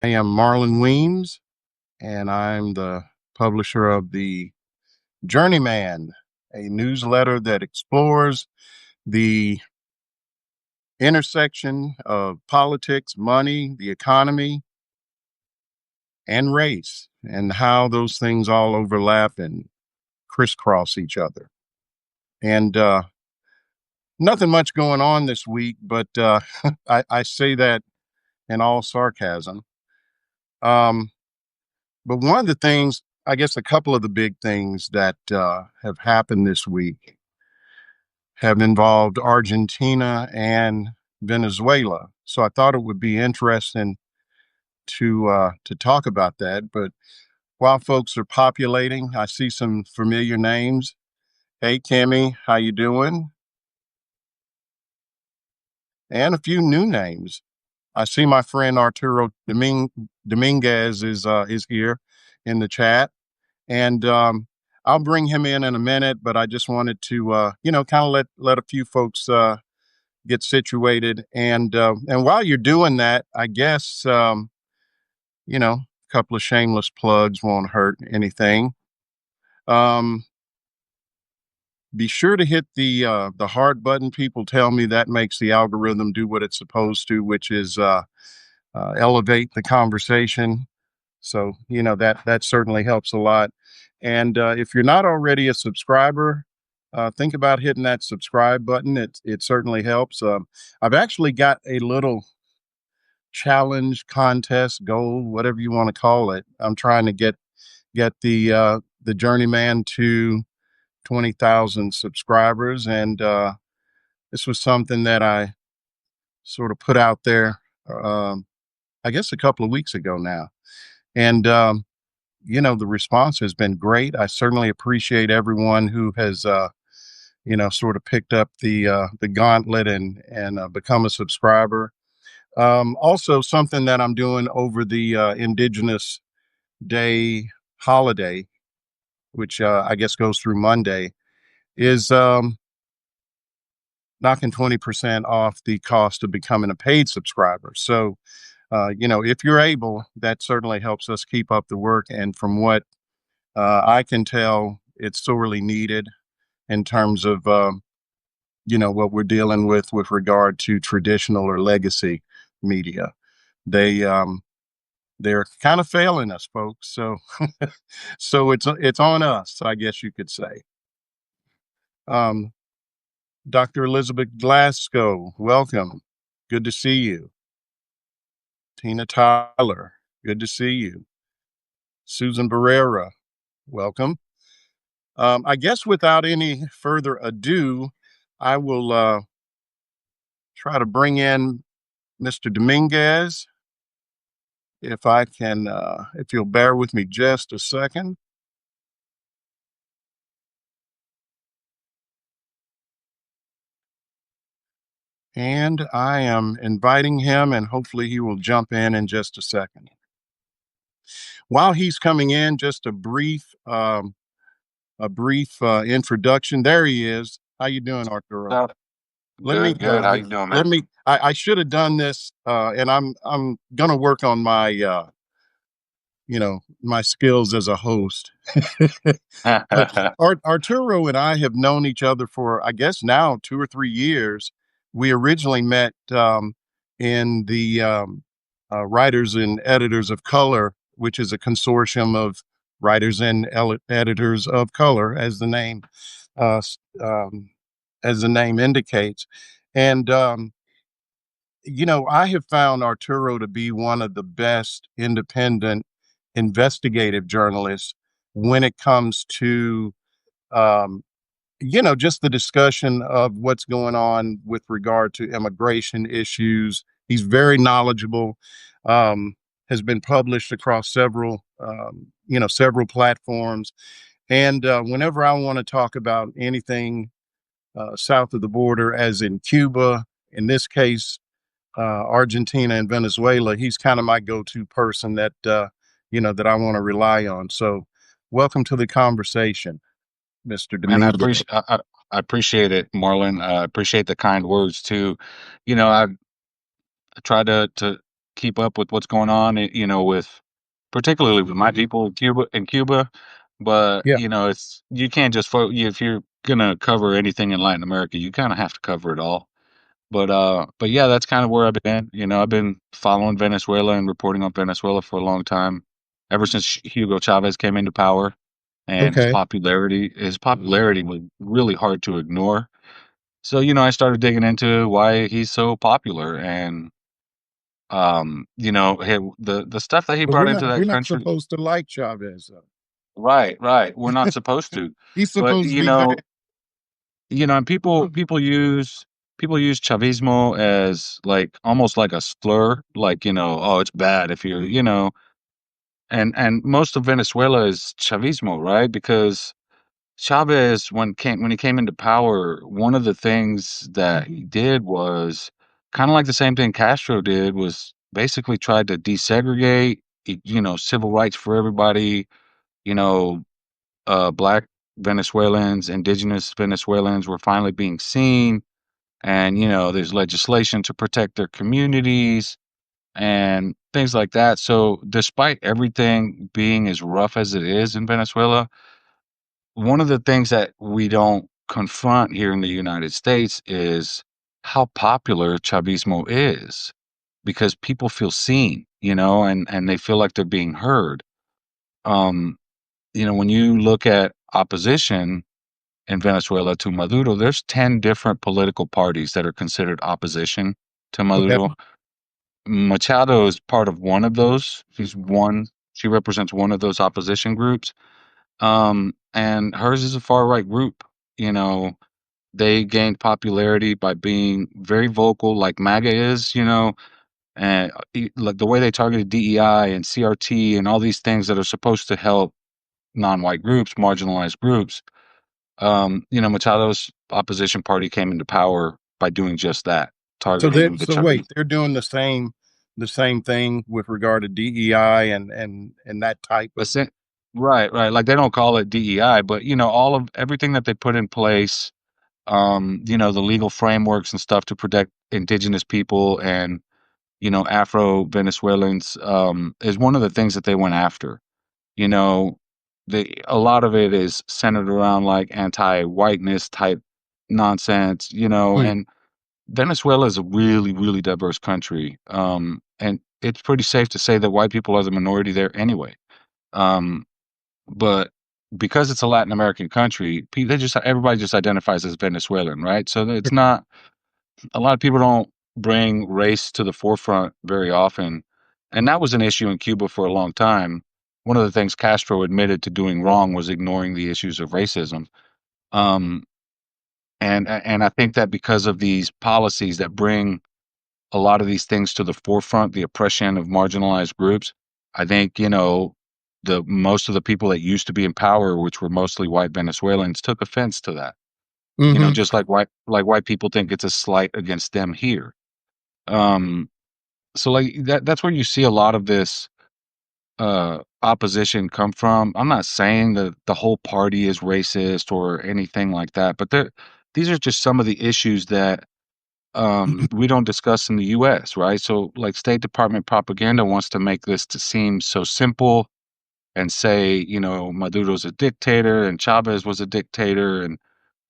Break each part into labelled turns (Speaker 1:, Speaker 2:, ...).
Speaker 1: I am Marlon Weems, and I'm the publisher of the Journeyman, a newsletter that explores the intersection of politics, money, the economy, and race, and how those things all overlap and crisscross each other. And nothing much going on this week, but I say that in all sarcasm. Um, But one of the things, I guess a couple of the big things that have happened this week have involved Argentina and Venezuela. So I thought it would be interesting to talk about that. But while folks are populating, I see some familiar names. Hey, Kimmy, how you doing? And a few new names. I see my friend Arturo Dominguez is here in the chat. And I'll bring him in a minute, but I just wanted to, kind of let a few folks get situated. And while you're doing that, I guess, a couple of shameless plugs won't hurt anything. Um, be sure to hit the heart button. People tell me that makes the algorithm do what it's supposed to, which is elevate the conversation. So, that certainly helps a lot. And if you're not already a subscriber, think about hitting that subscribe button. It certainly helps. I've actually got a little challenge, contest, goal, whatever you want to call it. I'm trying to get the Journeyman to 20,000 subscribers, and this was something that I sort of put out there. I guess a couple of weeks ago now, and the response has been great. I certainly appreciate everyone who has, sort of picked up the gauntlet and become a subscriber. Also, something that I'm doing over the Indigenous Day holiday, which I guess goes through Monday, is knocking 20% off the cost of becoming a paid subscriber. So, if you're able, that certainly helps us keep up the work. And from what I can tell, it's sorely needed in terms of what we're dealing with regard to traditional or legacy media. They're kind of failing us, folks. So so it's on us, I guess you could say. Um, Dr. Elizabeth Glasgow, welcome. Good to see you. Tina Tyler, good to see you. Susan Barrera, welcome. I guess without any further ado, I will try to bring in Mr. Dominguez. If I can, if you'll bear with me just a second. And I am inviting him, and hopefully he will jump in just a second. While he's coming in, just a brief introduction. There he is. How you doing, Arturo?
Speaker 2: Oh,
Speaker 1: Let me
Speaker 2: good, good. How you doing,
Speaker 1: let
Speaker 2: man?
Speaker 1: me. I should have done this, and I'm gonna work on my skills as a host. But Arturo and I have known each other for, I guess, now 2 or 3 years. We originally met in the Writers and Editors of Color, which is a consortium of writers and editors of color, uh, s- um, as the name indicates. And I have found Arturo to be one of the best independent investigative journalists when it comes to um, just the discussion of what's going on with regard to immigration issues. He's very knowledgeable, um, has been published across several platforms. And whenever I want to talk about anything south of the border, as in Cuba, in this case, Argentina and Venezuela, he's kind of my go-to person that I want to rely on. So, welcome to the conversation, Mr.
Speaker 2: Man,
Speaker 1: Dominguez.
Speaker 2: I appreciate it, Marlon. I appreciate the kind words too. I try to keep up with what's going on, with particularly with my people in Cuba. But,
Speaker 1: Yeah.
Speaker 2: it's you can't just if you're gonna cover anything in Latin America, you kind of have to cover it all. But yeah, that's kind of where I've been. I've been following Venezuela and reporting on Venezuela for a long time, ever since Hugo Chavez came into power, and his
Speaker 1: Okay.
Speaker 2: popularity was really hard to ignore. So, I started digging into why he's so popular, and the stuff that he
Speaker 1: But
Speaker 2: brought into
Speaker 1: we're
Speaker 2: that
Speaker 1: not
Speaker 2: country.
Speaker 1: supposed to like Chavez.
Speaker 2: Right, right. We're not supposed to.
Speaker 1: He's
Speaker 2: But,
Speaker 1: supposed to be bad.
Speaker 2: and people use Chavismo as like almost like a slur, like, oh, it's bad if and most of Venezuela is Chavismo, right? Because Chavez, when he came into power, one of the things that he did was kind of like the same thing Castro did, was basically tried to desegregate, civil rights for everybody, you know, black Venezuelans, indigenous Venezuelans were finally being seen, and there's legislation to protect their communities and things like that. So despite everything being as rough as it is in Venezuela, one of the things that we don't confront here in the United States is how popular Chavismo is, because people feel seen, and they feel like they're being heard. Um, when you look at opposition in Venezuela to Maduro, there's 10 different political parties that are considered opposition to
Speaker 1: Okay.
Speaker 2: Maduro. Machado is part of one of those. She represents one of those opposition groups. And hers is a far right group. You know, they gained popularity by being very vocal, like MAGA is, and like the way they targeted DEI and CRT and all these things that are supposed to help non-white groups, marginalized groups. Machado's opposition party came into power by doing just that, targeting the
Speaker 1: So wait,
Speaker 2: Chavez.
Speaker 1: they're doing the same thing with regard to DEI and that type
Speaker 2: But
Speaker 1: of.
Speaker 2: sin Right, right, like, they don't call it DEI, but, all of everything that they put in place, the legal frameworks and stuff to protect indigenous people and, Afro-Venezuelans, is one of the things that they went after. You know, a lot of it is centered around, like, anti-whiteness type nonsense,
Speaker 1: Hmm.
Speaker 2: and Venezuela is a really, really diverse country, and it's pretty safe to say that white people are the minority there anyway. Um, but because it's a Latin American country, everybody just identifies as Venezuelan, right? So it's not a lot of people don't bring race to the forefront very often, and that was an issue in Cuba for a long time. One of the things Castro admitted to doing wrong was ignoring the issues of racism. Um, and I think that because of these policies that bring a lot of these things to the forefront, the oppression of marginalized groups, I think, the most of the people that used to be in power, which were mostly white Venezuelans, took offense to that.
Speaker 1: Hmm.
Speaker 2: Just like white people think it's a slight against them here. Um, so like that's where you see a lot of this opposition come from. I'm not saying that the whole party is racist or anything like that, but these are just some of the issues that we don't discuss in the US, right? So like State Department propaganda wants to make this to seem so simple and say, Maduro's a dictator and Chavez was a dictator, and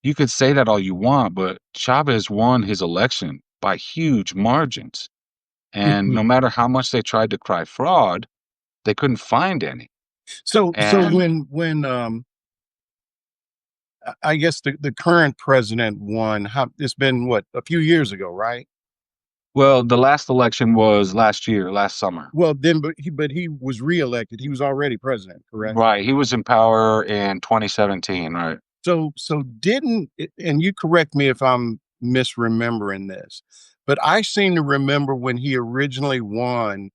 Speaker 2: you could say that all you want, but Chavez won his election by huge margins. And
Speaker 1: Hmm.
Speaker 2: no matter how much they tried to cry fraud, they couldn't find any.
Speaker 1: So
Speaker 2: And
Speaker 1: I guess the current president won, it's been what, a few years ago, right?
Speaker 2: well, the last election was last year, last summer.
Speaker 1: Well, then, but he was reelected. He was already president, correct?
Speaker 2: Right. He was in power in 2017, right?
Speaker 1: So didn't, and you correct me if I'm misremembering this, but I seem to remember when he originally won,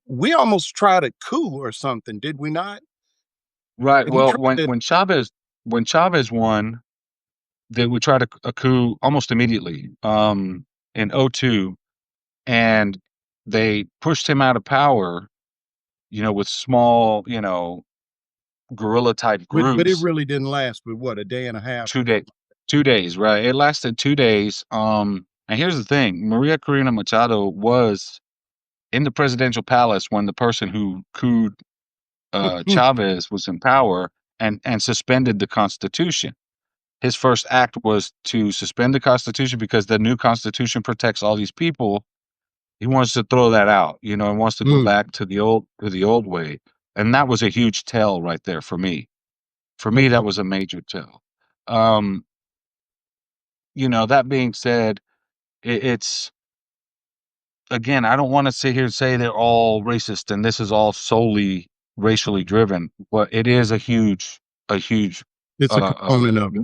Speaker 1: we almost tried a coup or something, did we not?
Speaker 2: Right.
Speaker 1: And he
Speaker 2: Well,
Speaker 1: tried to.
Speaker 2: when Chavez won, they would try to a coup almost immediately, in '02, and they pushed him out of power, with small, guerrilla type
Speaker 1: But it
Speaker 2: groups.
Speaker 1: really didn't last but what, a day and a half or
Speaker 2: 2 day 2 days, right? It lasted 2 days. And here's the thing, Maria Corina Machado was in the presidential palace when the person who couped Chavez was in power and suspended the Constitution. His first act was to suspend the Constitution because the new Constitution protects all these people. He wants to throw that out, you know, and wants to go
Speaker 1: Mm,
Speaker 2: back to the old way. And that was a huge tell right there for me. For me, that
Speaker 1: okay.
Speaker 2: was a major tell. Um, you know, that being said, it's again, I don't want to sit here and say they're all racist and this is all solely racially driven, but it is a huge,
Speaker 1: It's a
Speaker 2: uh, uh,
Speaker 1: component of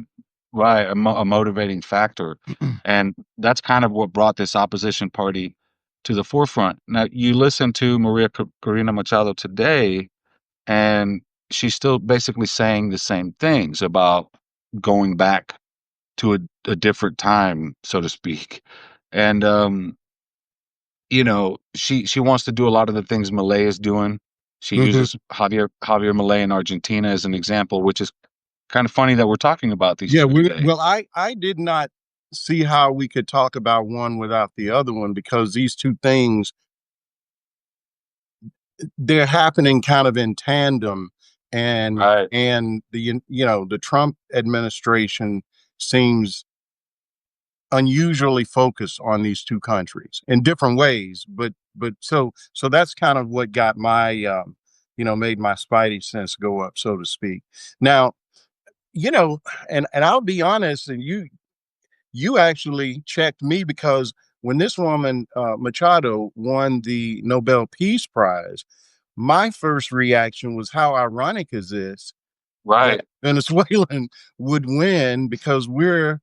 Speaker 2: right, a motivating factor,
Speaker 1: it.
Speaker 2: and that's kind of what brought this opposition party to the forefront. Now, you listen to Maria Corina Machado today, and she's still basically saying the same things about going back to a different time, so to speak, and you know, she wants to do a lot of the things Milei is doing. She
Speaker 1: Hmm.
Speaker 2: uses Javier Milei in Argentina as an example, which is kind of funny that we're talking about these
Speaker 1: Yeah,
Speaker 2: two today.
Speaker 1: well, I did not see how we could talk about one without the other one because these two things they're happening kind of in tandem,
Speaker 2: Right.
Speaker 1: and the Trump administration seems unusually focused on these two countries in different ways, but so that's kind of what got my made my spidey sense go up, so to speak. Now, you know, and I'll be honest, and you actually checked me because when this woman Machado won the Nobel Peace Prize, my first reaction was, how ironic is this that
Speaker 2: Right.
Speaker 1: Venezuelan would win because we're,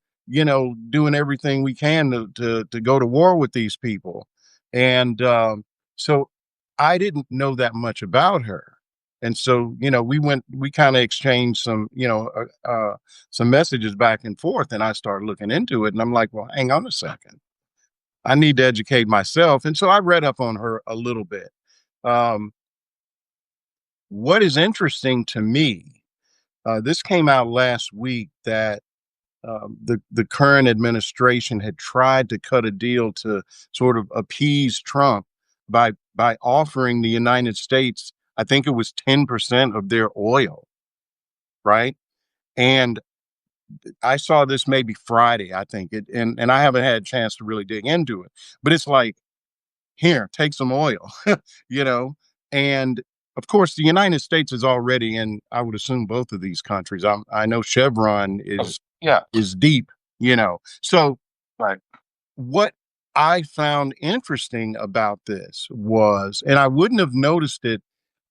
Speaker 1: doing everything we can to go to war with these people. And so I didn't know that much about her. And so, we kind of exchanged some messages back and forth, and I started looking into it, and I'm like, well, hang on a second. I need to educate myself. And so I read up on her a little bit. Um, what is interesting to me, this came out last week, that the current administration had tried to cut a deal to sort of appease Trump by offering the United States, I think it was 10% of their oil, right? And I saw this maybe Friday, I think it, and I haven't had a chance to really dig into it, but it's like, here, take some oil, you know, and of course the United States is already in, I would assume, both of these countries. I know Chevron
Speaker 2: Oh,
Speaker 1: is
Speaker 2: yeah.
Speaker 1: is deep, so
Speaker 2: Right.
Speaker 1: what I found interesting about this was, and I wouldn't have noticed it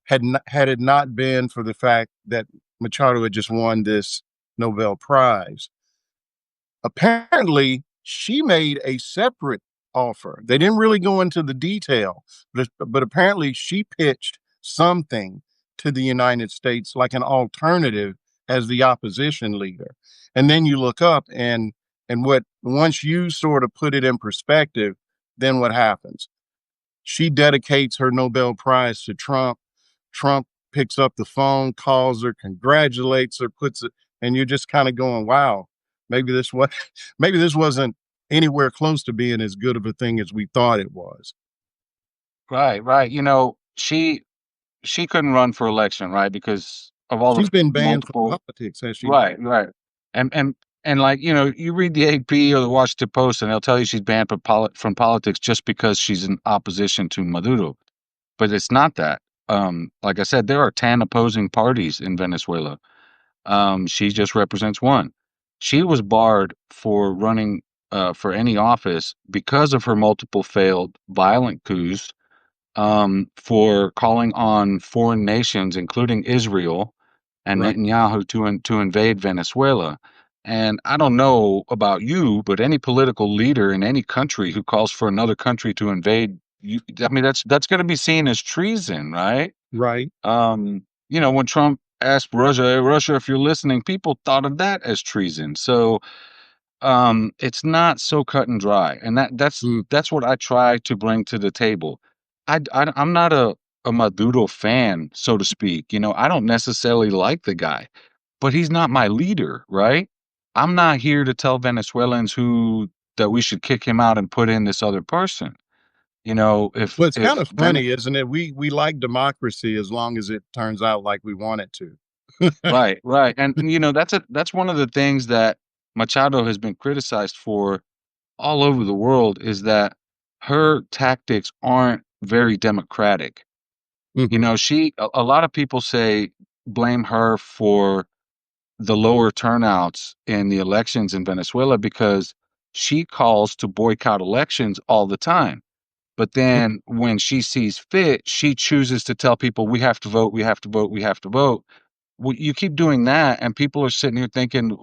Speaker 1: had it not been for the fact that Machado had just won this Nobel Prize. Apparently, she made a separate offer. They didn't really go into the detail, but apparently she pitched something to the United States like an alternative as the opposition leader. And then you look up, and what, once you sort of put it in perspective, then what happens? She dedicates her Nobel Prize to Trump. Trump picks up the phone, calls her, congratulates her, puts it, and you're just kind of going, "Wow, maybe this was, maybe this wasn't anywhere close to being as good of a thing as we thought it was."
Speaker 2: Right, right. You know, she couldn't run for election, right? Because of all the
Speaker 1: She's been banned from
Speaker 2: multiple.
Speaker 1: politics, has she?
Speaker 2: Right, right. And like, you know, you read the AP or the Washington Post and they'll tell you she's banned from politics just because she's in opposition to Maduro. But it's not that. Like I said, there are 10 opposing parties in Venezuela. She just represents one. She was barred for running for any office because of her multiple failed violent coups, for calling on foreign nations, including Israel and
Speaker 1: Right,
Speaker 2: Netanyahu, to invade Venezuela. And I don't know about you, but any political leader in any country who calls for another country to invade, I mean, that's going to be seen as treason, right?
Speaker 1: right.
Speaker 2: You know, when Trump asked Russia, "Hey, Russia, if you're listening," people thought of that as treason. So it's not so cut and dry, and
Speaker 1: Mm.
Speaker 2: that's what I try to bring to the table. I'm not a Maduro fan, so to speak. You know, I don't necessarily like the guy, but he's not my leader, right? I'm not here to tell Venezuelans who that we should kick him out and put in this other person.
Speaker 1: Well, it's kind
Speaker 2: if
Speaker 1: of
Speaker 2: Vene
Speaker 1: funny, isn't it? We like democracy as long as it turns out like we want it to.
Speaker 2: right, right, and that's one of the things that Machado has been criticized for all over the world is that her tactics aren't very democratic.
Speaker 1: Hmm.
Speaker 2: A lot of people say blame her for the lower turnouts in the elections in Venezuela because she calls to boycott elections all the time. But then when she sees fit, she chooses to tell people, we have to vote, we have to vote, we have to vote. Well, you keep doing that, and people are sitting here thinking,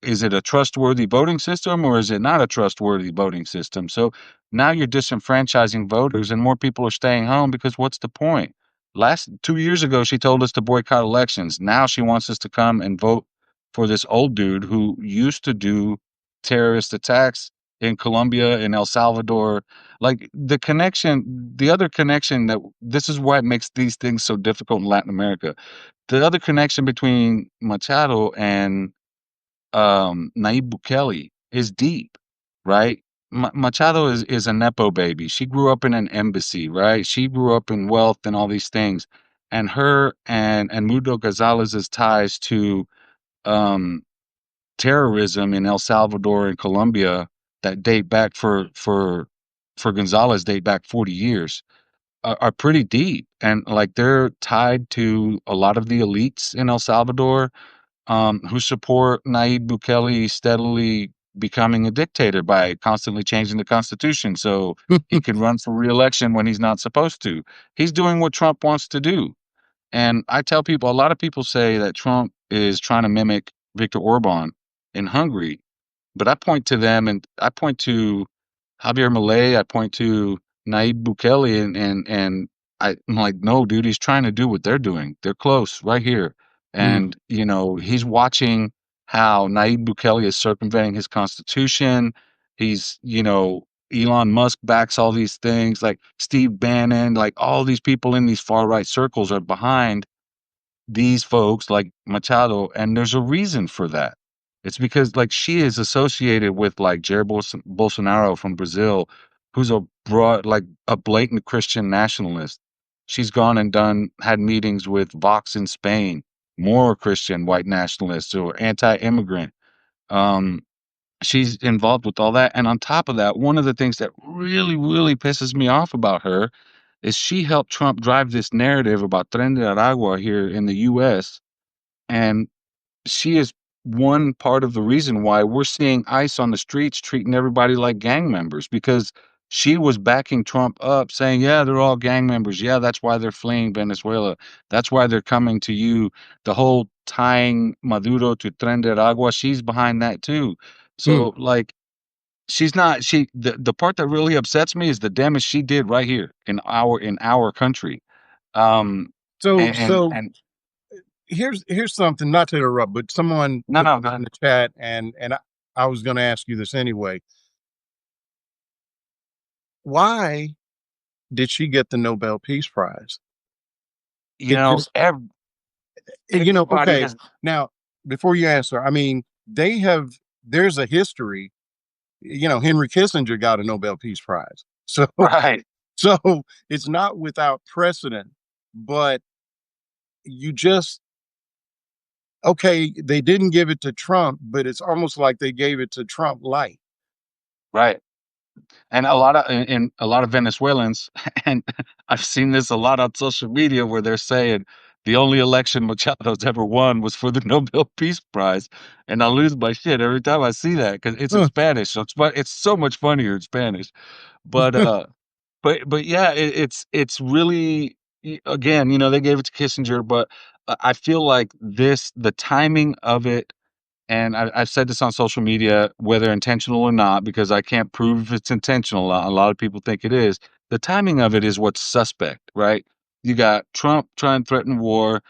Speaker 2: is it a trustworthy voting system or is it not a trustworthy voting system? So now you're disenfranchising voters and more people are staying home because what's the point? Last 2 years ago, she told us to boycott elections. Now she wants us to come and vote for this old dude who used to do terrorist attacks in Colombia, in El Salvador. Like the other connection that this is why it makes these things so difficult in Latin America. The other connection between Machado and Nayib Bukele is deep, right? Machado is a nepo baby. She grew up in an embassy, right? She grew up in wealth and all these things, and her and Mudo Gonzalez's ties to um, terrorism in El Salvador and Colombia that date back for Gonzalez date back 40 years are pretty deep, and like they're tied to a lot of the elites in El Salvador who support Nayib Bukele steadily becoming a dictator by constantly changing the constitution so he can run for reelection when he's not supposed to. He's doing what Trump wants to do. And I tell people, a lot of people say that Trump is trying to mimic Viktor Orban in Hungary, but I point to them and I point to Javier Milei, I point to Nayib Bukele, and I'm like, no, dude, he's trying to do what they're doing. They're close, right here,
Speaker 1: Mm.
Speaker 2: and he's watching how Nayib Bukele is circumventing his constitution. Elon Musk backs all these things, like Steve Bannon, like all these people in these far right circles are behind these folks like Machado, and there's a reason for that. It's because like she is associated with like Jair Bolsonaro from Brazil, who's like a blatant Christian nationalist. She's gone and had meetings with Vox in Spain, more Christian white nationalists or anti-immigrant. Um, she's involved with all that, and on top of that, one of the things that really, really pisses me off about her is she helped Trump drive this narrative about Tren de Aragua here in the US, and she is one part of the reason why we're seeing ICE on the streets treating everybody like gang members because she was backing Trump up saying, "Yeah, they're all gang members. Yeah, that's why they're fleeing Venezuela. That's why they're coming to you." The whole tying Maduro to Tren de Aragua, she's behind that too.
Speaker 1: Mm.
Speaker 2: So like she's not she the part that really upsets me is the damage she did right here in our country. Um,
Speaker 1: So
Speaker 2: and
Speaker 1: here's something, not to interrupt, but someone
Speaker 2: no,
Speaker 1: put
Speaker 2: no, go
Speaker 1: in
Speaker 2: ahead.
Speaker 1: the chat, and I was going to ask you this anyway. Why did she get the Nobel Peace Prize?
Speaker 2: You
Speaker 1: It
Speaker 2: know,
Speaker 1: just,
Speaker 2: everybody
Speaker 1: okay.
Speaker 2: has
Speaker 1: Now, before you answer, I mean, there's a history. Henry Kissinger got a Nobel Peace Prize. So,
Speaker 2: right,
Speaker 1: so it's not without precedent, but you just, okay, they didn't give it to Trump, but it's almost like they gave it to Trump light.
Speaker 2: right. And a lot of Venezuelans, and I've seen this a lot on social media where they're saying the only election Machado's ever won was for the Nobel Peace Prize, and I lose my shit every time I see that because it's in
Speaker 1: Huh.
Speaker 2: Spanish, so it's so much funnier in Spanish. But but yeah, it's really again, they gave it to Kissinger, but I feel like the timing of it and I've said this on social media, whether intentional or not, because I can't prove if it's intentional. A lot of people think it is. The timing of it is what's suspect, right? You got Trump trying to threaten war,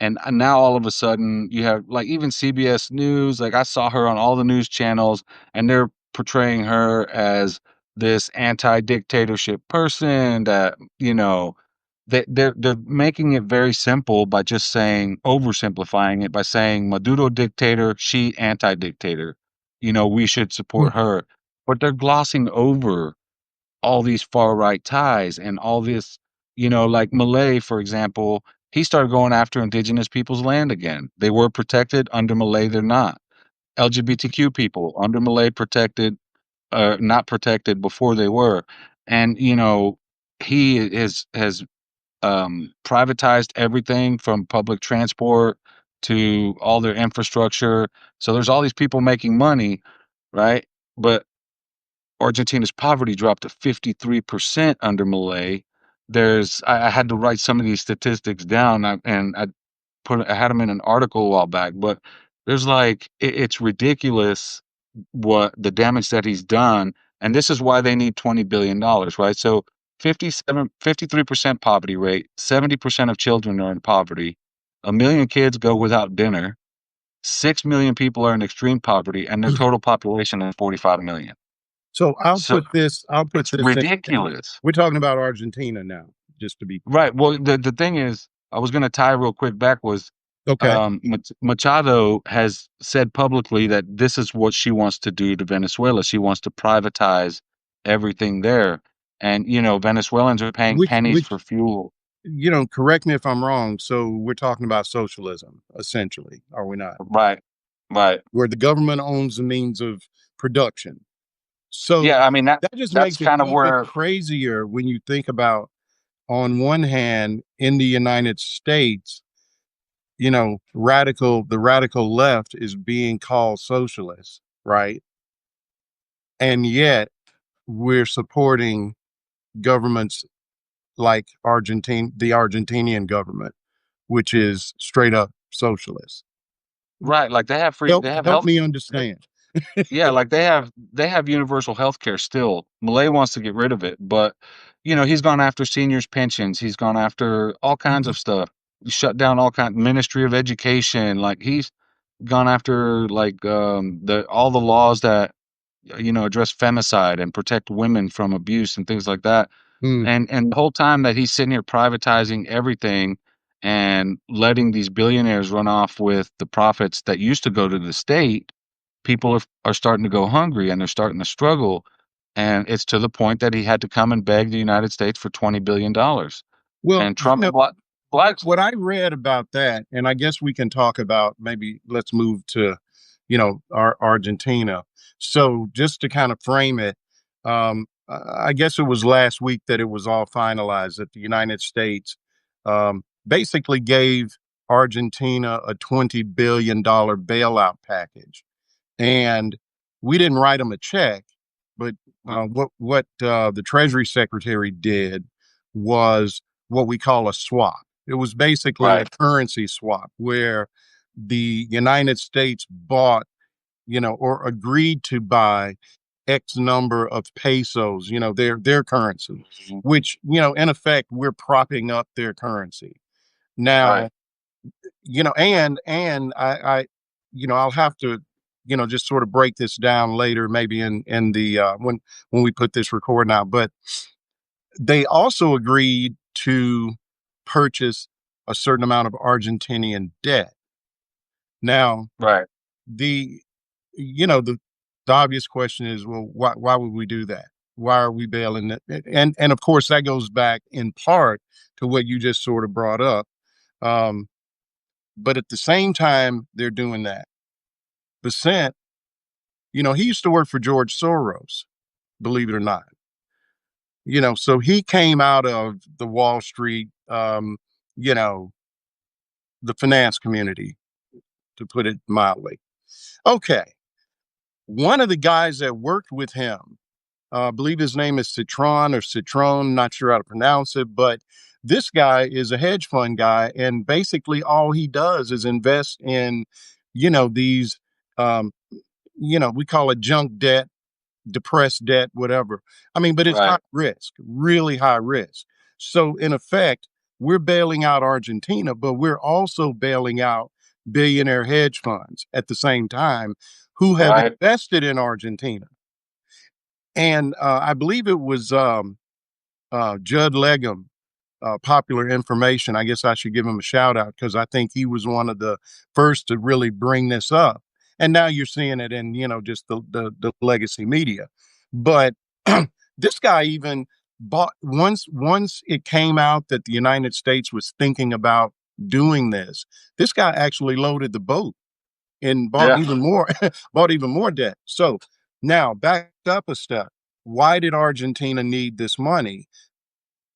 Speaker 2: and now all of a sudden you have like even CBS News. Like I saw her on all the news channels, and they're portraying her as this anti-dictatorship person that they're making it very simple by just saying oversimplifying it by saying Maduro dictator, she anti-dictator. We should support her. But they're glossing over all these far right ties and all this, like Malay, for example, he started going after indigenous people's land again. They were protected under Malay, they're not. LGBTQ people under Malay protected, not protected before they were. And, he has privatized everything from public transport to all their infrastructure. So there's all these people making money, right? But Argentina's poverty dropped to 53% under Malay. I had to write some of these statistics down, and I had them in an article a while back, but there's like it's ridiculous what the damage that he's done, and this is why they need $20 billion, right? So 53% poverty rate, 70% of children are in poverty, 1 million kids go without dinner, 6 million people are in extreme poverty, and their total population is 45 million.
Speaker 1: So I'll
Speaker 2: So
Speaker 1: put this. I'll put
Speaker 2: it's
Speaker 1: this in.
Speaker 2: ridiculous.
Speaker 1: We're talking about Argentina now, just to be
Speaker 2: Right. Well, the thing is, I was going to tie real quick back was
Speaker 1: okay.
Speaker 2: Machado has said publicly that this is what she wants to do to Venezuela. She wants to privatize everything there. And, Venezuelans are paying pennies
Speaker 1: Which
Speaker 2: for fuel.
Speaker 1: correct me if I'm wrong. So we're talking about socialism, essentially, are we not?
Speaker 2: Right. Right.
Speaker 1: Where the government owns the means of production. So
Speaker 2: Yeah. I mean,
Speaker 1: that just
Speaker 2: that's
Speaker 1: makes it
Speaker 2: kind of
Speaker 1: even
Speaker 2: where,
Speaker 1: crazier when you think about, on one hand, in the United States, the radical left is being called socialist, right? And yet we're supporting governments like the Argentinian government, which is straight up socialist.
Speaker 2: right. Like
Speaker 1: Help
Speaker 2: they have
Speaker 1: help
Speaker 2: health.
Speaker 1: me understand.
Speaker 2: Yeah, like they have universal health care still. Malay wants to get rid of it, but he's gone after seniors' pensions. He's gone after all kinds of stuff. He shut down all kind Ministry of Education. Like he's gone after like the all the laws that address femicide and protect women from abuse and things like that.
Speaker 1: Hmm.
Speaker 2: And the whole time that he's sitting here privatizing everything and letting these billionaires run off with the profits that used to go to the state, people are starting to go hungry and they're starting to struggle. And it's to the point that he had to come and beg the United States for $20 billion.
Speaker 1: Well,
Speaker 2: And Trump obliged
Speaker 1: what
Speaker 2: him.
Speaker 1: I read about that, and I guess we can talk about, maybe let's move to, Argentina. So just to kind of frame it, I guess it was last week that it was all finalized that the United States basically gave Argentina a $20 billion bailout package. And we didn't write them a check, but what the Treasury Secretary did was what we call a swap. It was basically a
Speaker 2: Right,
Speaker 1: currency swap where the United States bought, or agreed to buy X number of pesos, their currency,
Speaker 2: mhm,
Speaker 1: which, in effect, we're propping up their currency.
Speaker 2: right,
Speaker 1: Now, and I'll have to, just sort of break this down later, maybe in the when we put this recording out. But they also agreed to purchase a certain amount of Argentinian debt. Now,
Speaker 2: right,
Speaker 1: the the obvious question is, well, why would we do that? Why are we bailing it? And of course, that goes back in part to what you just sort of brought up. Um, but at the same time, they're doing that. Basent, he used to work for George Soros, believe it or not. So he came out of the Wall Street, you know, the finance community, to put it mildly. Okay. One of the guys that worked with him, I believe his name is Citron or Citron, not sure how to pronounce it, but this guy is a hedge fund guy. And basically all he does is invest in, these, um, we call it junk debt, depressed debt, whatever. I mean, but it's high
Speaker 2: right,
Speaker 1: risk, really high risk. So in effect, we're bailing out Argentina, but we're also bailing out billionaire hedge funds at the same time who have
Speaker 2: right,
Speaker 1: invested in Argentina. And I believe it was Judd Legum, Popular Information. I guess I should give him a shout out because I think he was one of the first to really bring this up. And now you're seeing it in, just the legacy media. But This guy even bought once it came out that the United States was thinking about doing this. This guy actually loaded the boat and bought
Speaker 2: Yeah.
Speaker 1: even more bought even more debt. So now back up a step. Why did Argentina need this money?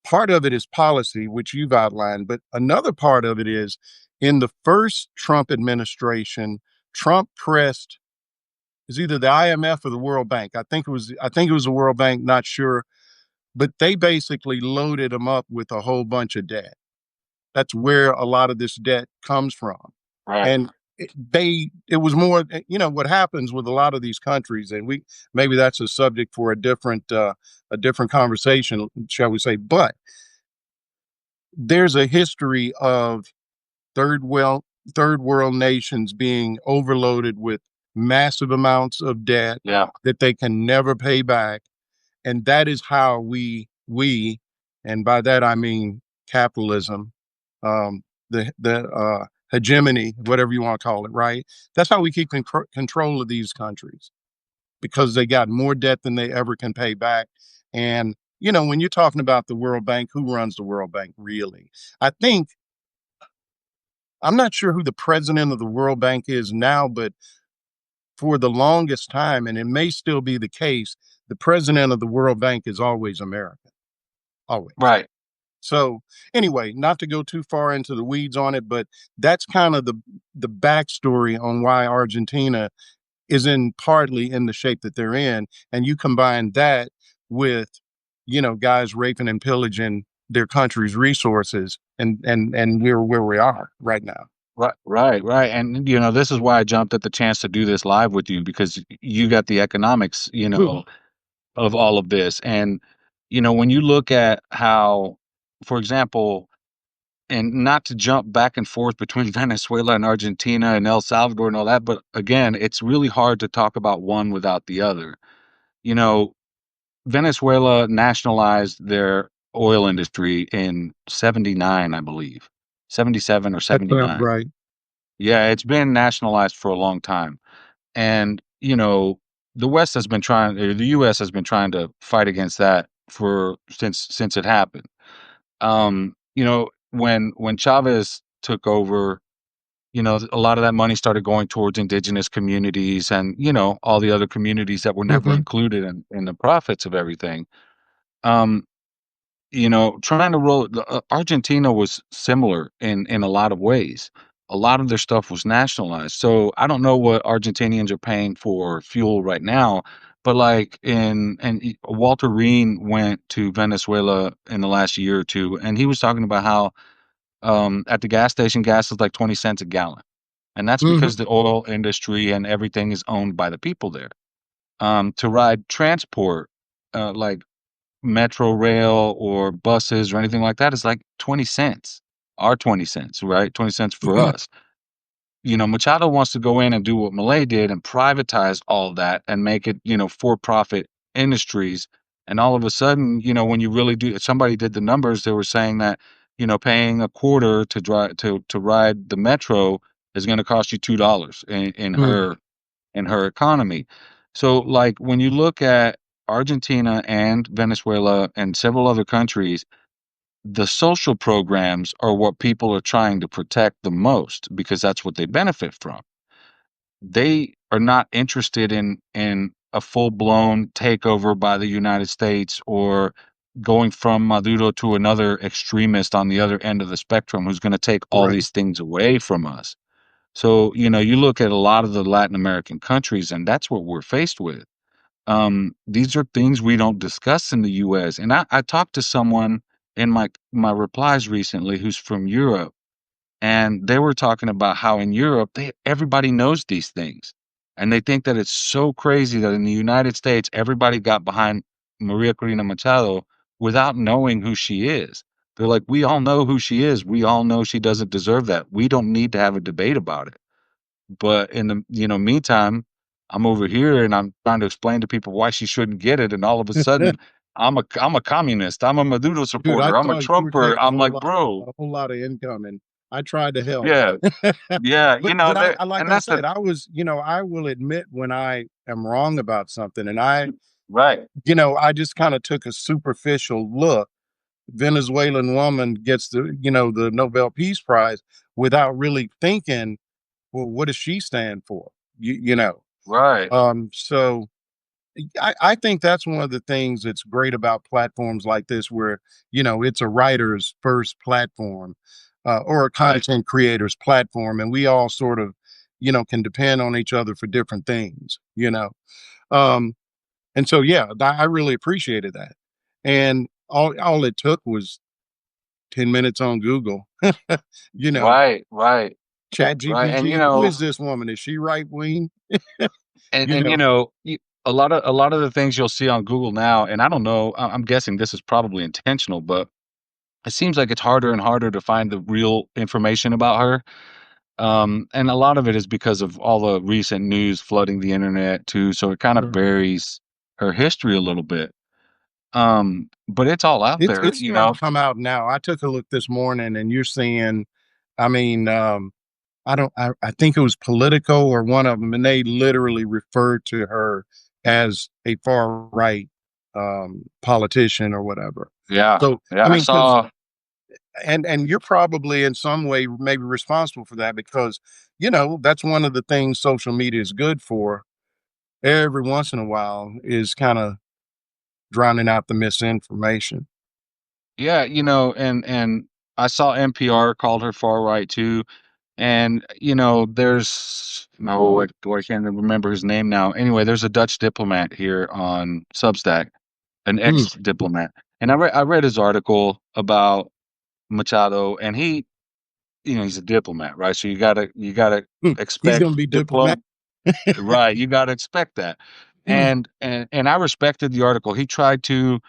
Speaker 1: Part of it is policy, which you've outlined, but another part of it is in the first Trump administration, Trump pressed is either the IMF or the World Bank. I think it was the World Bank, not sure, but they basically loaded them up with a whole bunch of debt. That's where a lot of this debt comes from.
Speaker 2: Right.
Speaker 1: And it was more, what happens with a lot of these countries, and we maybe that's a subject for a different conversation, shall we say, but there's a history of third world third world nations being overloaded with massive amounts of debt
Speaker 2: Yeah.
Speaker 1: that they can never pay back, and that is how we and by that I mean capitalism, the hegemony, whatever you want to call it, right? That's how we keep control of these countries because they got more debt than they ever can pay back. And when you're talking about the World Bank, who runs the World Bank really? I think I'm not sure who the president of the World Bank is now, but for the longest time, and it may still be the case, the president of the World Bank is always American, always.
Speaker 2: Right.
Speaker 1: So anyway, not to go too far into the weeds on it, but that's kind of the backstory on why Argentina is in partly in the shape that they're in, and you combine that with guys raping and pillaging their country's resources, and we're where we are right now.
Speaker 2: Right, right, right. And this is why I jumped at the chance to do this live with you because you got the economics,
Speaker 1: Ooh.
Speaker 2: of all of this. And when you look at how, for example, and not to jump back and forth between Venezuela and Argentina and El Salvador and all that, but again, it's really hard to talk about one without the other. You know, Venezuela nationalized their oil industry in 79, I believe. 77 or
Speaker 1: That sounds
Speaker 2: 79.
Speaker 1: right.
Speaker 2: Yeah, it's been nationalized for a long time. And, the West has been trying or the US has been trying to fight against that for since it happened. When Chavez took over, a lot of that money started going towards indigenous communities and, all the other communities that were never
Speaker 1: Hmm.
Speaker 2: included in the profits of everything. Um, trying to roll Argentina was similar in a lot of ways. A lot of their stuff was nationalized. So I don't know what Argentinians are paying for fuel right now, but like Walter Reen went to Venezuela in the last year or two, and he was talking about how at the gas station gas is like 20 cents a gallon. And that's
Speaker 1: Hmm.
Speaker 2: because the oil industry and everything is owned by the people there. To ride transport, like metro rail or buses or anything like that is like 20 cents. Our 20 cents, right? 20 cents for us. Machado wants to go in and do what Malay did and privatize all of that and make it, for profit industries. And all of a sudden, when you really do, somebody did the numbers, they were saying that, paying a quarter to drive to ride the metro is going to cost you $2 in her economy. So, like, when you look at Argentina and Venezuela and several other countries, the social programs are what people are trying to protect the most because that's what they benefit from. They are not interested in a full-blown takeover by the United States or going from Maduro to another extremist on the other end of the spectrum who's going to take all
Speaker 1: Right.
Speaker 2: these things away from us. So, you look at a lot of the Latin American countries, and that's what we're faced with. These are things we don't discuss in the US. And I talked to someone in my replies recently who's from Europe, and they were talking about how in Europe everybody knows these things. And they think that it's so crazy that in the United States everybody got behind Maria Corina Machado without knowing who she is. They're like, we all know who she is. We all know she doesn't deserve that. We don't need to have a debate about it. But in the meantime, I'm over here and I'm trying to explain to people why she shouldn't get it, and all of a sudden, I'm a communist. I'm a Maduro
Speaker 1: Dude, I
Speaker 2: supporter. I'm a
Speaker 1: saw you were
Speaker 2: Trumper.
Speaker 1: taking
Speaker 2: I'm like, bro,
Speaker 1: a whole lot of income, and I tried to help.
Speaker 2: yeah, yeah,
Speaker 1: But
Speaker 2: that,
Speaker 1: I like
Speaker 2: and
Speaker 1: I
Speaker 2: that's the
Speaker 1: said, I will admit when I am wrong about something, and I
Speaker 2: Right.
Speaker 1: I just kind of took a superficial look. Venezuelan woman gets the Nobel Peace Prize without really thinking, well, what does she stand for? You know.
Speaker 2: Right.
Speaker 1: So I think that's one of the things that's great about platforms like this, where it's a writer's first platform, or a
Speaker 2: Right.
Speaker 1: content creator's platform, and we all sort of can depend on each other for different things. Um, and so yeah, I really appreciated that, and all it took was 10 minutes on Google. you know,
Speaker 2: Right. Right.
Speaker 1: Chat
Speaker 2: Right. And
Speaker 1: GPT. Who is this woman? Is she right wing?
Speaker 2: and
Speaker 1: you know.
Speaker 2: a lot of the things you'll see on Google now, and I don't know, I'm guessing this is probably intentional, but it seems like it's harder and harder to find the real information about her. And a lot of it is because of all the recent news flooding the internet too, so it kind of
Speaker 1: Sure.
Speaker 2: buries her history a little bit. But it's all out
Speaker 1: It's
Speaker 2: there,
Speaker 1: it's
Speaker 2: you
Speaker 1: starting
Speaker 2: know?
Speaker 1: to come out now. I took a look this morning, and you're seeing, I mean, I don't, I think it was Politico or one of them, and they literally referred to her as a far right politician or whatever.
Speaker 2: Yeah.
Speaker 1: So,
Speaker 2: Yeah,
Speaker 1: I
Speaker 2: I
Speaker 1: mean, because
Speaker 2: saw.
Speaker 1: and you're probably in some way maybe responsible for that, because that's one of the things social media is good for. Every once in a while is kind of drowning out the misinformation.
Speaker 2: Yeah, and I saw NPR called her far right too. And there's no, I can't remember his name now. Anyway, there's a Dutch diplomat here on Substack, an
Speaker 1: Mm,
Speaker 2: ex-diplomat, and I read his article about Machado, and he's a diplomat, right? So you gotta
Speaker 1: he's
Speaker 2: expect
Speaker 1: going to be
Speaker 2: diplom
Speaker 1: diplomatic.
Speaker 2: right, you gotta expect that.
Speaker 1: Mm,
Speaker 2: And I respected the article. He tried to,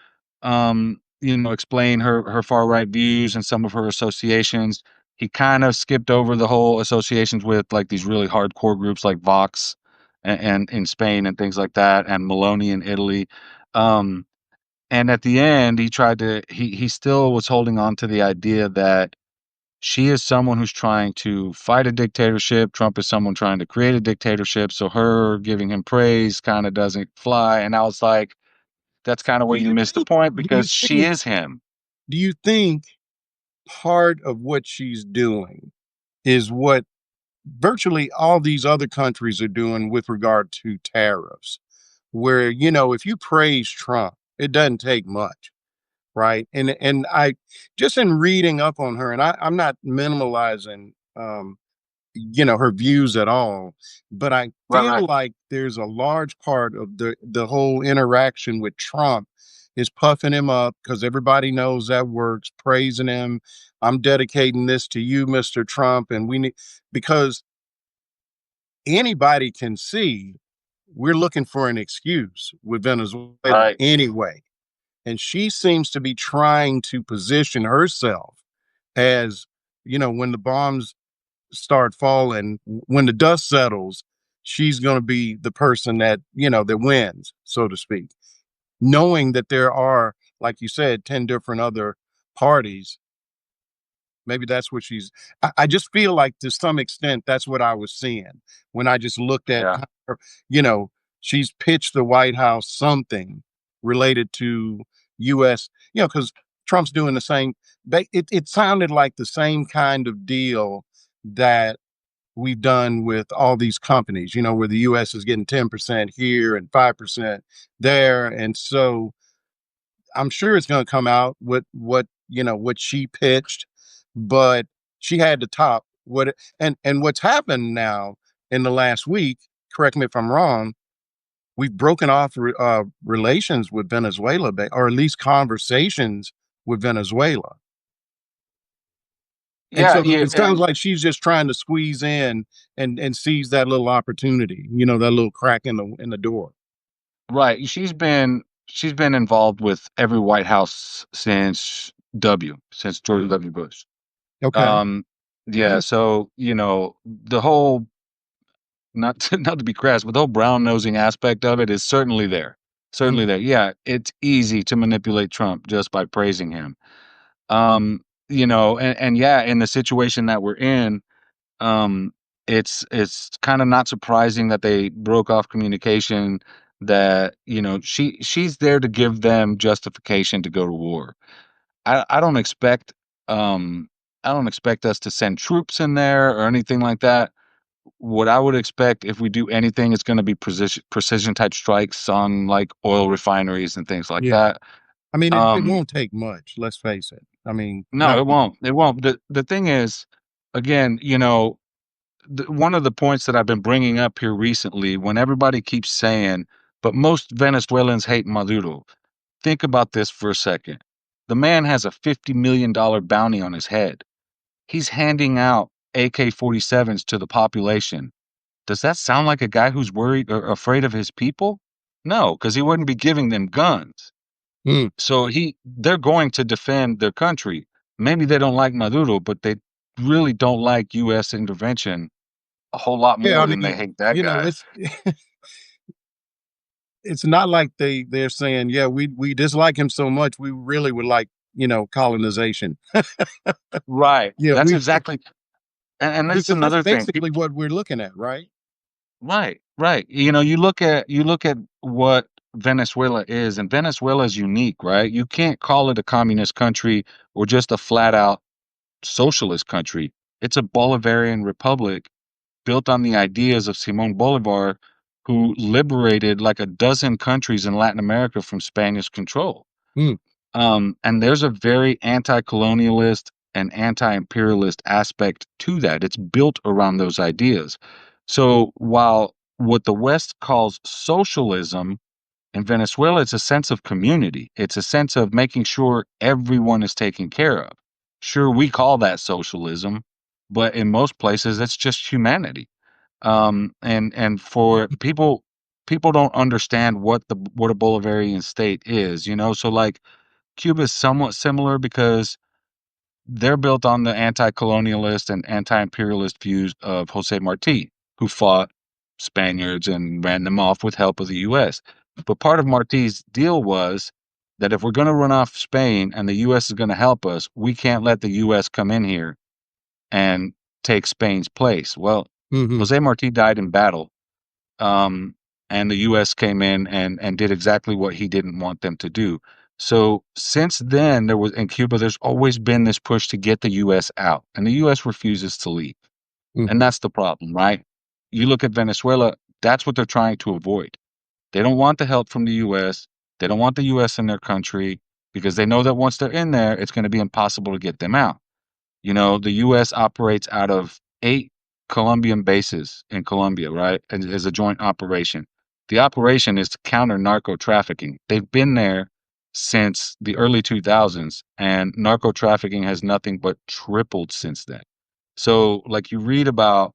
Speaker 2: explain her far right views and some of her associations. He kind of skipped over the whole associations with like these really hardcore groups like Vox and in Spain and things like that, and Maloney in Italy. Um, and at the end, he still was holding on to the idea that she is someone who's trying to fight a dictatorship. Trump is someone trying to create a dictatorship. So her giving him praise kind of doesn't fly. And I was like, that's kind of
Speaker 1: do
Speaker 2: where you
Speaker 1: you
Speaker 2: missed the
Speaker 1: think?
Speaker 2: point
Speaker 1: Do you
Speaker 2: because she
Speaker 1: think?
Speaker 2: is him.
Speaker 1: Do you think part of what she's doing is what virtually all these other countries are doing with regard to tariffs? Where if you praise Trump, it doesn't take much, right? And I just in reading up on her, and I'm not minimalizing her views at all, but I
Speaker 2: Right,
Speaker 1: feel
Speaker 2: right.
Speaker 1: like there's a large part of the whole interaction with Trump is puffing him up, because everybody knows that works, praising him. I'm dedicating this to you, Mr. Trump, and we need, because anybody can see we're looking for an excuse with Venezuela
Speaker 2: Right.
Speaker 1: anyway. And she seems to be trying to position herself as, when the bombs start falling, when the dust settles, she's going to be the person that wins, so to speak. Knowing that there are, like you said, 10 different other parties. Maybe that's what I just feel like to some extent that's what I was seeing when I just looked at
Speaker 2: Yeah.
Speaker 1: her, you know, she's pitched the White House something related to US, because Trump's doing the same. It sounded like the same kind of deal that we've done with all these companies, where the US is getting 10% here and 5% there. And so I'm sure it's going to come out with what she pitched, but she had to top what and what's happened now in the last week. Correct me if I'm wrong. We've broken off relations with Venezuela, or at least conversations with Venezuela. And
Speaker 2: Yeah,
Speaker 1: so
Speaker 2: yeah,
Speaker 1: it sounds like she's just trying to squeeze in and seize that little opportunity, that little crack in the door.
Speaker 2: right. She's been involved with every White House since George W. Bush.
Speaker 1: Okay.
Speaker 2: Um, yeah, so the whole, not to, not to be crass, but the whole brown nosing aspect of it is certainly there. Certainly
Speaker 1: Mm.
Speaker 2: there. Yeah, it's easy to manipulate Trump just by praising him. And yeah, in the situation that we're in, um, it's kind of not surprising that they broke off communication. that, she's there to give them justification to go to war. I don't expect, um, I don't expect us to send troops in there or anything like that. What I would expect if we do anything is gonna be precision type strikes on, like, oil refineries and things like
Speaker 1: Yeah.
Speaker 2: that.
Speaker 1: I mean, it
Speaker 2: Um,
Speaker 1: won't take much, let's face it. I mean,
Speaker 2: no,
Speaker 1: not
Speaker 2: it won't, it won't. The thing is, again, one of the points that I've been bringing up here recently, when everybody keeps saying, "But most Venezuelans hate Maduro." Think about this for a second. The man has a $50 million bounty on his head. He's handing out AK-47s to the population. Does that sound like a guy who's worried or afraid of his people? No, because he wouldn't be giving them guns.
Speaker 1: mm.
Speaker 2: So they're going to defend their country. Maybe they don't like Maduro, but they really don't like US intervention a whole lot
Speaker 1: Yeah, I
Speaker 2: more than they
Speaker 1: mean,
Speaker 2: hate that guy.
Speaker 1: it's it's not like they're saying, "Yeah, we dislike him so much, we really would like, colonization."
Speaker 2: Right.
Speaker 1: Yeah,
Speaker 2: That's
Speaker 1: we
Speaker 2: exactly, and that's
Speaker 1: because that's
Speaker 2: another thing.
Speaker 1: basically what we're looking at, right?
Speaker 2: Right, right. You look at what Venezuela is, and Venezuela is unique, right? You can't call it a communist country or just a flat out socialist country. It's a Bolivarian republic built on the ideas of Simon Bolivar, who liberated like a dozen countries in Latin America from Spanish control.
Speaker 1: Mm,
Speaker 2: And there's a very anti-colonialist and anti-imperialist aspect to that. It's built around those ideas. So while what the West calls socialism, in Venezuela, it's a sense of community. It's a sense of making sure everyone is taken care of. Sure, we call that socialism, but in most places, it's just humanity. And for people don't understand what a Bolivarian state is. So like Cuba is somewhat similar because they're built on the anti-colonialist and anti-imperialist views of Jose Marti, who fought Spaniards and ran them off with help of the US. But part of Marti's deal was that if we're going to run off Spain and the US is going to help us, we can't let the US come in here and take Spain's place. Well,
Speaker 1: mhm,
Speaker 2: Jose Marti died in battle, um, and the U.S. came in and did exactly what he didn't want them to do. So since then, there was in Cuba, there's always been this push to get the U.S. out, and the U.S. refuses to leave, and
Speaker 1: mhm,
Speaker 2: that's the problem, right? You look at Venezuela, that's what they're trying to avoid. They don't want the help from the U.S. They don't want the U.S. in their country because they know that once they're in there, it's going to be impossible to get them out. The US operates out of 8 Colombian bases in Colombia, right? As a joint operation. The operation is to counter narco trafficking. They've been there since the early 2000s, and narco trafficking has nothing but tripled since then. So, like you read about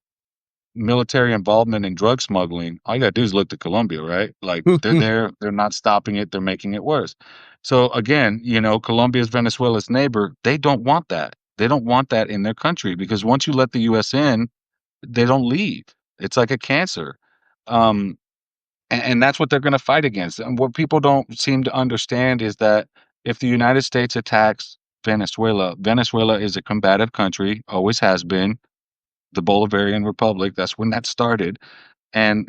Speaker 2: military involvement in drug smuggling, all you gotta do is look to Colombia, right? Like they're
Speaker 1: mhm,
Speaker 2: there, they're not stopping it, they're making it worse. So again, Colombia's Venezuela's neighbor, they don't want that. They don't want that in their country because once you let the US in, they don't leave. It's like a cancer. Um, and that's what they're gonna fight against. And what people don't seem to understand is that if the United States attacks Venezuela, Venezuela is a combative country, always has been. The Bolivarian Republic, that's when that started and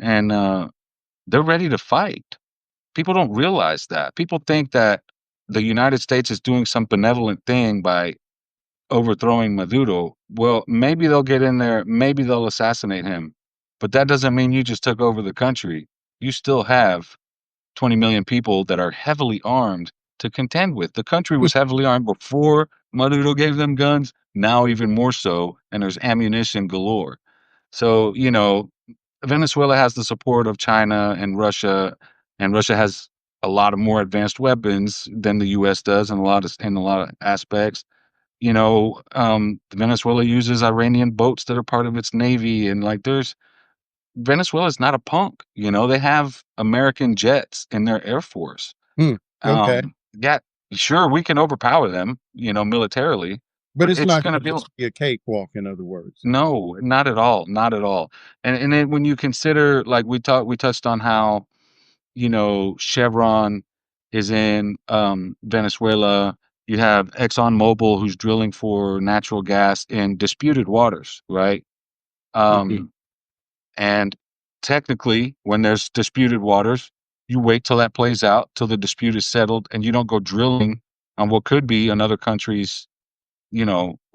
Speaker 2: they're ready to fight. People don't realize that. People think that the United States is doing some benevolent thing by overthrowing Maduro. Well, maybe they'll get in there, maybe they'll assassinate him, but that doesn't mean you just took over the country. You still have 20 million people that are heavily armed to contend with. The country was heavily armed before Maduro gave them guns, now even more so, and there's ammunition galore. So, Venezuela has the support of China and Russia has a lot of more advanced weapons than the US does in a lot of aspects. Venezuela uses Iranian boats that are part of its navy, and like there's Venezuela's not a punk. They have American jets in their air force.
Speaker 1: mm, okay.
Speaker 2: Yeah, sure, we can overpower them, militarily,
Speaker 1: But
Speaker 2: but
Speaker 1: it's
Speaker 2: it's
Speaker 1: not
Speaker 2: gonna
Speaker 1: gonna
Speaker 2: be
Speaker 1: just be a cakewalk, in other words.
Speaker 2: no, not at all, not at all. And then when you consider, like we touched on how, Chevron is in Venezuela. You have ExxonMobil who's drilling for natural gas in disputed waters, right?
Speaker 1: Mhm,
Speaker 2: Um, and technically, when there's disputed waters, You wait till that plays out, till the dispute is settled, and you don't go drilling on what could be another country's,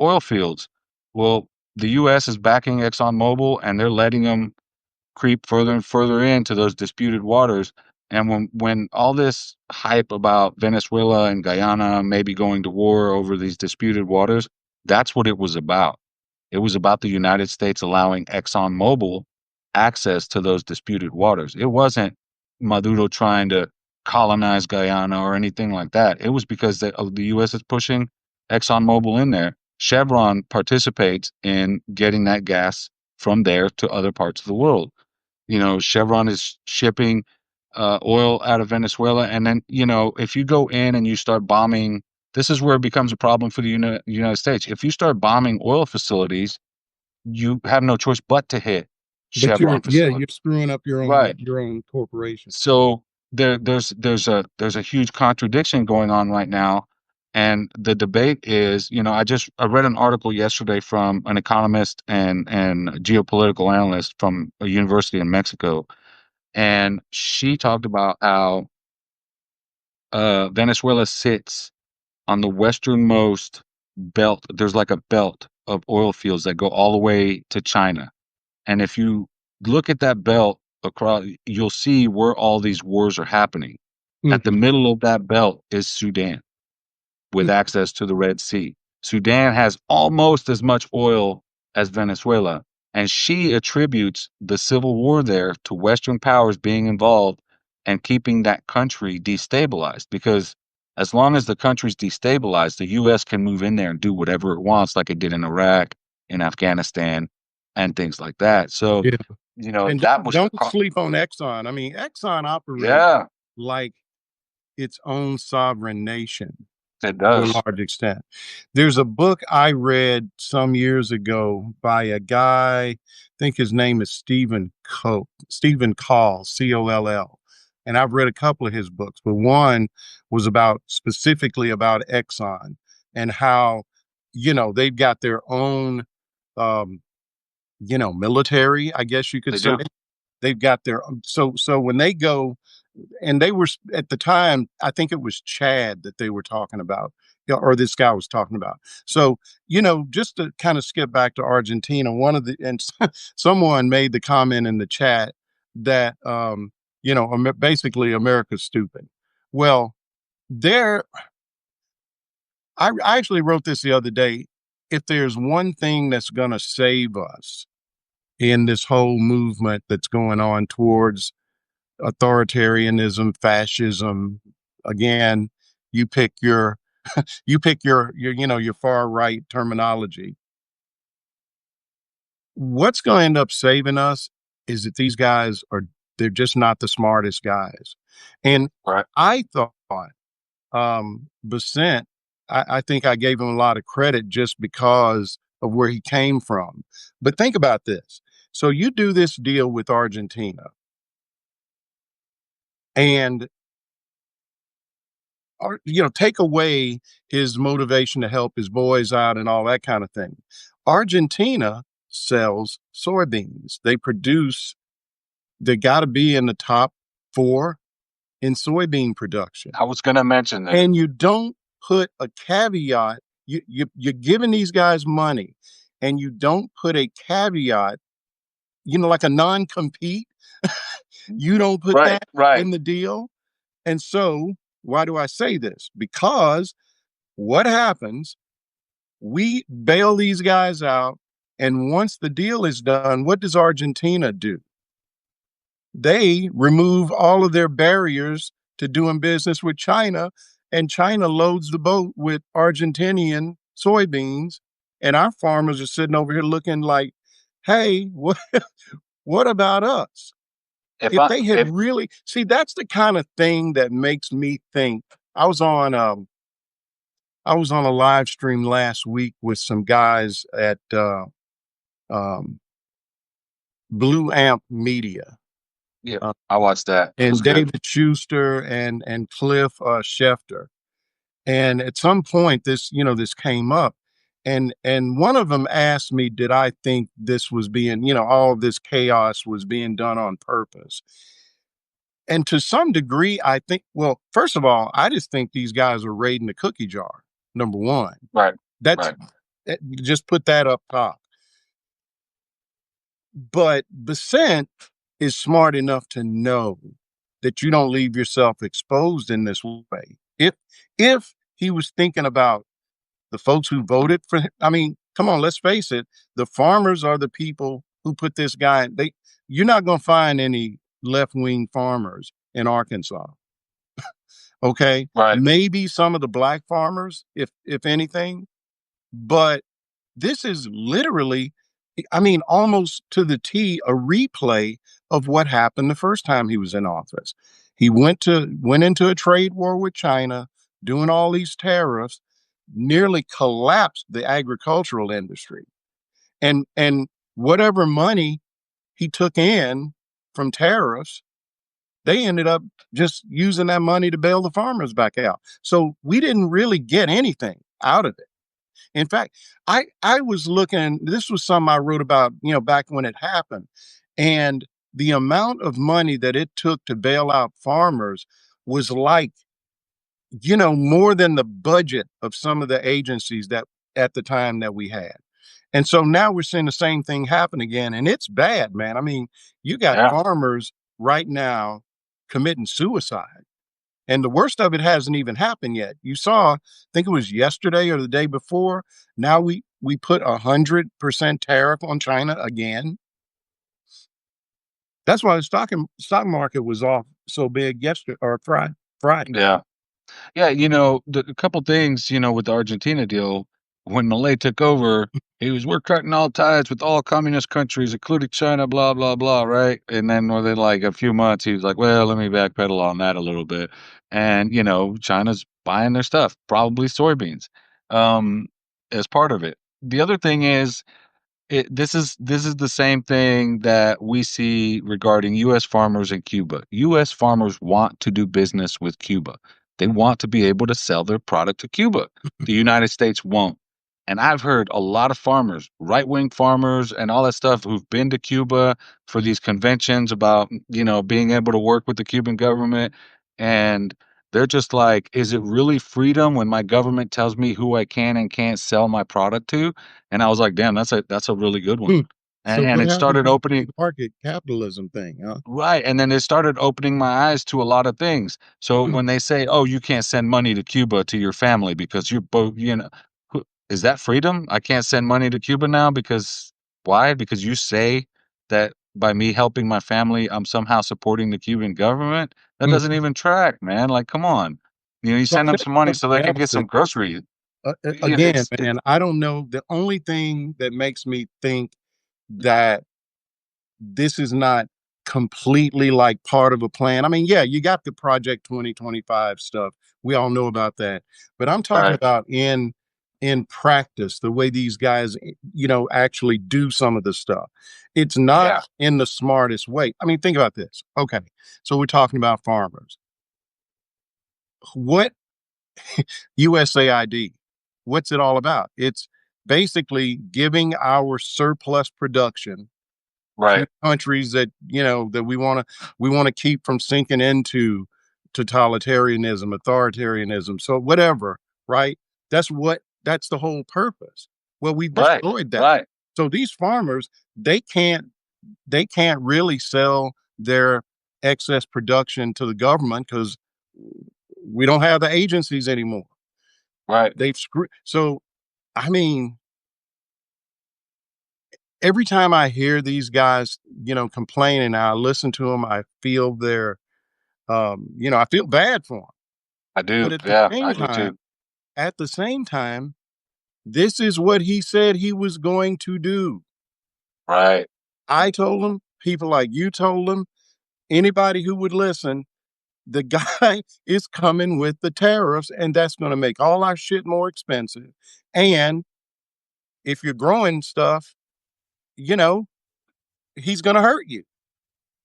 Speaker 2: oil fields. Well, the US is backing ExxonMobil and they're letting them creep further and further into those disputed waters. And when all this hype about Venezuela and Guyana maybe going to war over these disputed waters, that's what it was about. It was about the United States allowing ExxonMobil access to those disputed waters. It wasn't Maduro trying to colonize Guyana or anything like that. It was because the U.S. is pushing ExxonMobil in there. Chevron participates in getting that gas from there to other parts of the world. Chevron is shipping oil out of Venezuela. And then, if you go in and you start bombing, this is where it becomes a problem for the United States. If you start bombing oil facilities, you have no choice but to hit
Speaker 1: But
Speaker 2: Chevron
Speaker 1: you're
Speaker 2: facilities.
Speaker 1: screwing up
Speaker 2: Right.
Speaker 1: your own corporation.
Speaker 2: So there's a huge contradiction going on right now. And the debate is, I read an article yesterday from an economist and geopolitical analyst from a university in Mexico, and she talked about how Venezuela sits on the westernmost belt. There's like a belt of oil fields that go all the way to China. And if you look at that belt across, you'll see where all these wars are happening. At the
Speaker 1: Hmm.
Speaker 2: middle of that belt is Sudan, with access to the Red Sea. Sudan has almost as much oil as Venezuela, and she attributes the civil war there to Western powers being involved and keeping that country destabilized. Because as long as the country's destabilized, the U.S. can move in there and do whatever it wants, like it did in Iraq, in Afghanistan, and things like that. So,
Speaker 1: Yeah. And
Speaker 2: that was
Speaker 1: don't sleep on Exxon. I mean, Exxon operates
Speaker 2: yeah,
Speaker 1: like its own sovereign nation
Speaker 2: it
Speaker 1: to a
Speaker 2: does.
Speaker 1: large extent. There's a book I read some years ago by a guy, I think his name is Stephen Call, Coll. And I've read a couple of his books, but one was specifically about Exxon and how, they've got their own, um, military, I guess you could
Speaker 2: They
Speaker 1: say.
Speaker 2: do.
Speaker 1: They've got so when they go, and they were at the time, I think it was Chad that they were talking about, or this guy was talking about. So, just to kind of skip back to Argentina, someone made the comment in the chat that, basically America's stupid. Well, there, I actually wrote this the other day. If there's one thing that's going to save us in this whole movement that's going on towards authoritarianism, fascism. Again, you pick your your far right terminology. What's going to end up saving us is that these guys they're just not the smartest guys. And
Speaker 2: Right.
Speaker 1: I thought Besant, I think I gave him a lot of credit just because of where he came from. But think about this. So you do this deal with Argentina and take away his motivation to help his boys out and all that kind of thing. Argentina sells soybeans. They got to be in the top four in soybean production.
Speaker 2: I was going to mention that.
Speaker 1: And you don't put a caveat. You're giving these guys money and you don't put a caveat, like a non compete. You don't put
Speaker 2: Right,
Speaker 1: that
Speaker 2: right.
Speaker 1: in the deal. And so, why do I say this? Because what happens? We bail these guys out. And once the deal is done, what does Argentina do? They remove all of their barriers to doing business with China, and China loads the boat with Argentinian soybeans. And our farmers are sitting over here looking like, hey, what about us?
Speaker 2: If
Speaker 1: If
Speaker 2: I
Speaker 1: they had
Speaker 2: if
Speaker 1: really see, that's the kind of thing that makes me think. I was on I was on a live stream last week with some guys at um, Blue Amp Media,
Speaker 2: Yeah,
Speaker 1: uh,
Speaker 2: I watched that. It was
Speaker 1: and
Speaker 2: good.
Speaker 1: David Schuster and Cliff Schefter. And at some point, this came up, and one of them asked me, did I think this was being, all of this chaos was being done on purpose? And to some degree, I think, well, first of all, I just think these guys are raiding the cookie jar. Number one,
Speaker 2: Right.
Speaker 1: that's
Speaker 2: Right.
Speaker 1: just put that up top. But Besant is smart enough to know that you don't leave yourself exposed in this way. If he was thinking about the folks who voted for him, I mean, come on, let's face it, the farmers are the people who put this guy. You're not going to find any left wing farmers in Arkansas. Okay,
Speaker 2: Right.
Speaker 1: maybe some of the black farmers, if anything, but this is literally, I mean, almost to the T, a replay of what happened the first time he was in office. He went into a trade war with China, doing all these tariffs, nearly collapsed the agricultural industry. And whatever money he took in from tariffs, they ended up just using that money to bail the farmers back out. So we didn't really get anything out of it. In fact, I was looking, this was something I wrote about, back when it happened. And the amount of money that it took to bail out farmers was like, more than the budget of some of the agencies that at the time that we had. And so now we're seeing the same thing happen again. And it's bad, man. I mean, you got
Speaker 2: Yeah.
Speaker 1: farmers right now committing suicide. And the worst of it hasn't even happened yet. You saw, I think it was yesterday or the day before. Now we put 100% tariff on China again. That's why the stock market was off so big yesterday or Friday.
Speaker 2: Yeah. Yeah, a couple things, with the Argentina deal, when Malay took over, he was, "We're cutting all ties with all communist countries, including China, blah, blah, blah," right? And then within like a few months, he was like, "Well, let me backpedal on that a little bit." And, China's buying their stuff, probably soybeans, um, as part of it. The other thing is, this is the same thing that we see regarding U.S. farmers in Cuba. U.S. farmers want to do business with Cuba. They want to be able to sell their product to Cuba. The United States won't. And I've heard a lot of farmers, right-wing farmers and all that stuff who've been to Cuba for these conventions about, being able to work with the Cuban government. And they're just like, is it really freedom when my government tells me who I can and can't sell my product to? And I was like, "Damn, that's a really good one."
Speaker 1: Hmm.
Speaker 2: And
Speaker 1: So
Speaker 2: and
Speaker 1: what
Speaker 2: it
Speaker 1: happened
Speaker 2: started
Speaker 1: to the
Speaker 2: opening.
Speaker 1: free market capitalism thing, huh?
Speaker 2: Right, and then it started opening my eyes to a lot of things. So when they say, "Oh, you can't send money to Cuba to your family because you're both," is that freedom? I can't send money to Cuba now because why? Because you say that by me helping my family, I'm somehow supporting the Cuban government? That doesn't even track, man. Like, come on. You
Speaker 1: So
Speaker 2: send
Speaker 1: I
Speaker 2: them
Speaker 1: think
Speaker 2: some money so they
Speaker 1: something
Speaker 2: can
Speaker 1: else
Speaker 2: get some
Speaker 1: that
Speaker 2: groceries.
Speaker 1: again,
Speaker 2: It's
Speaker 1: man, I don't know. The only thing that makes me think that this is not completely like part of a plan. I mean, yeah, you got the Project 2025 stuff. We all know about that. But I'm talking
Speaker 2: right.
Speaker 1: about in practice, the way these guys, actually do some of the stuff. It's not
Speaker 2: Yeah.
Speaker 1: in the smartest way. I mean, think about this. Okay. So we're talking about farmers. What USAID? What's it all about? It's basically giving our surplus production to
Speaker 2: Right.
Speaker 1: countries that that we want to keep from sinking into totalitarianism, authoritarianism, so whatever, right? That's the whole purpose. Well, we've
Speaker 2: Right.
Speaker 1: destroyed that.
Speaker 2: Right.
Speaker 1: So these farmers, they can't they can't really sell their excess production to the government because we don't have the agencies anymore.
Speaker 2: Right.
Speaker 1: They've screwed. So I mean, every time I hear these guys, complaining, I listen to them, I feel I feel bad for them.
Speaker 2: I do.
Speaker 1: But at the
Speaker 2: Yeah,
Speaker 1: same
Speaker 2: I do
Speaker 1: time,
Speaker 2: too.
Speaker 1: this is what he said he was going to do.
Speaker 2: Right.
Speaker 1: I told him, people like you told him, anybody who would listen, the guy is coming with the tariffs, and that's going to make all our shit more expensive. And if you're growing stuff, you know, he's going to hurt you.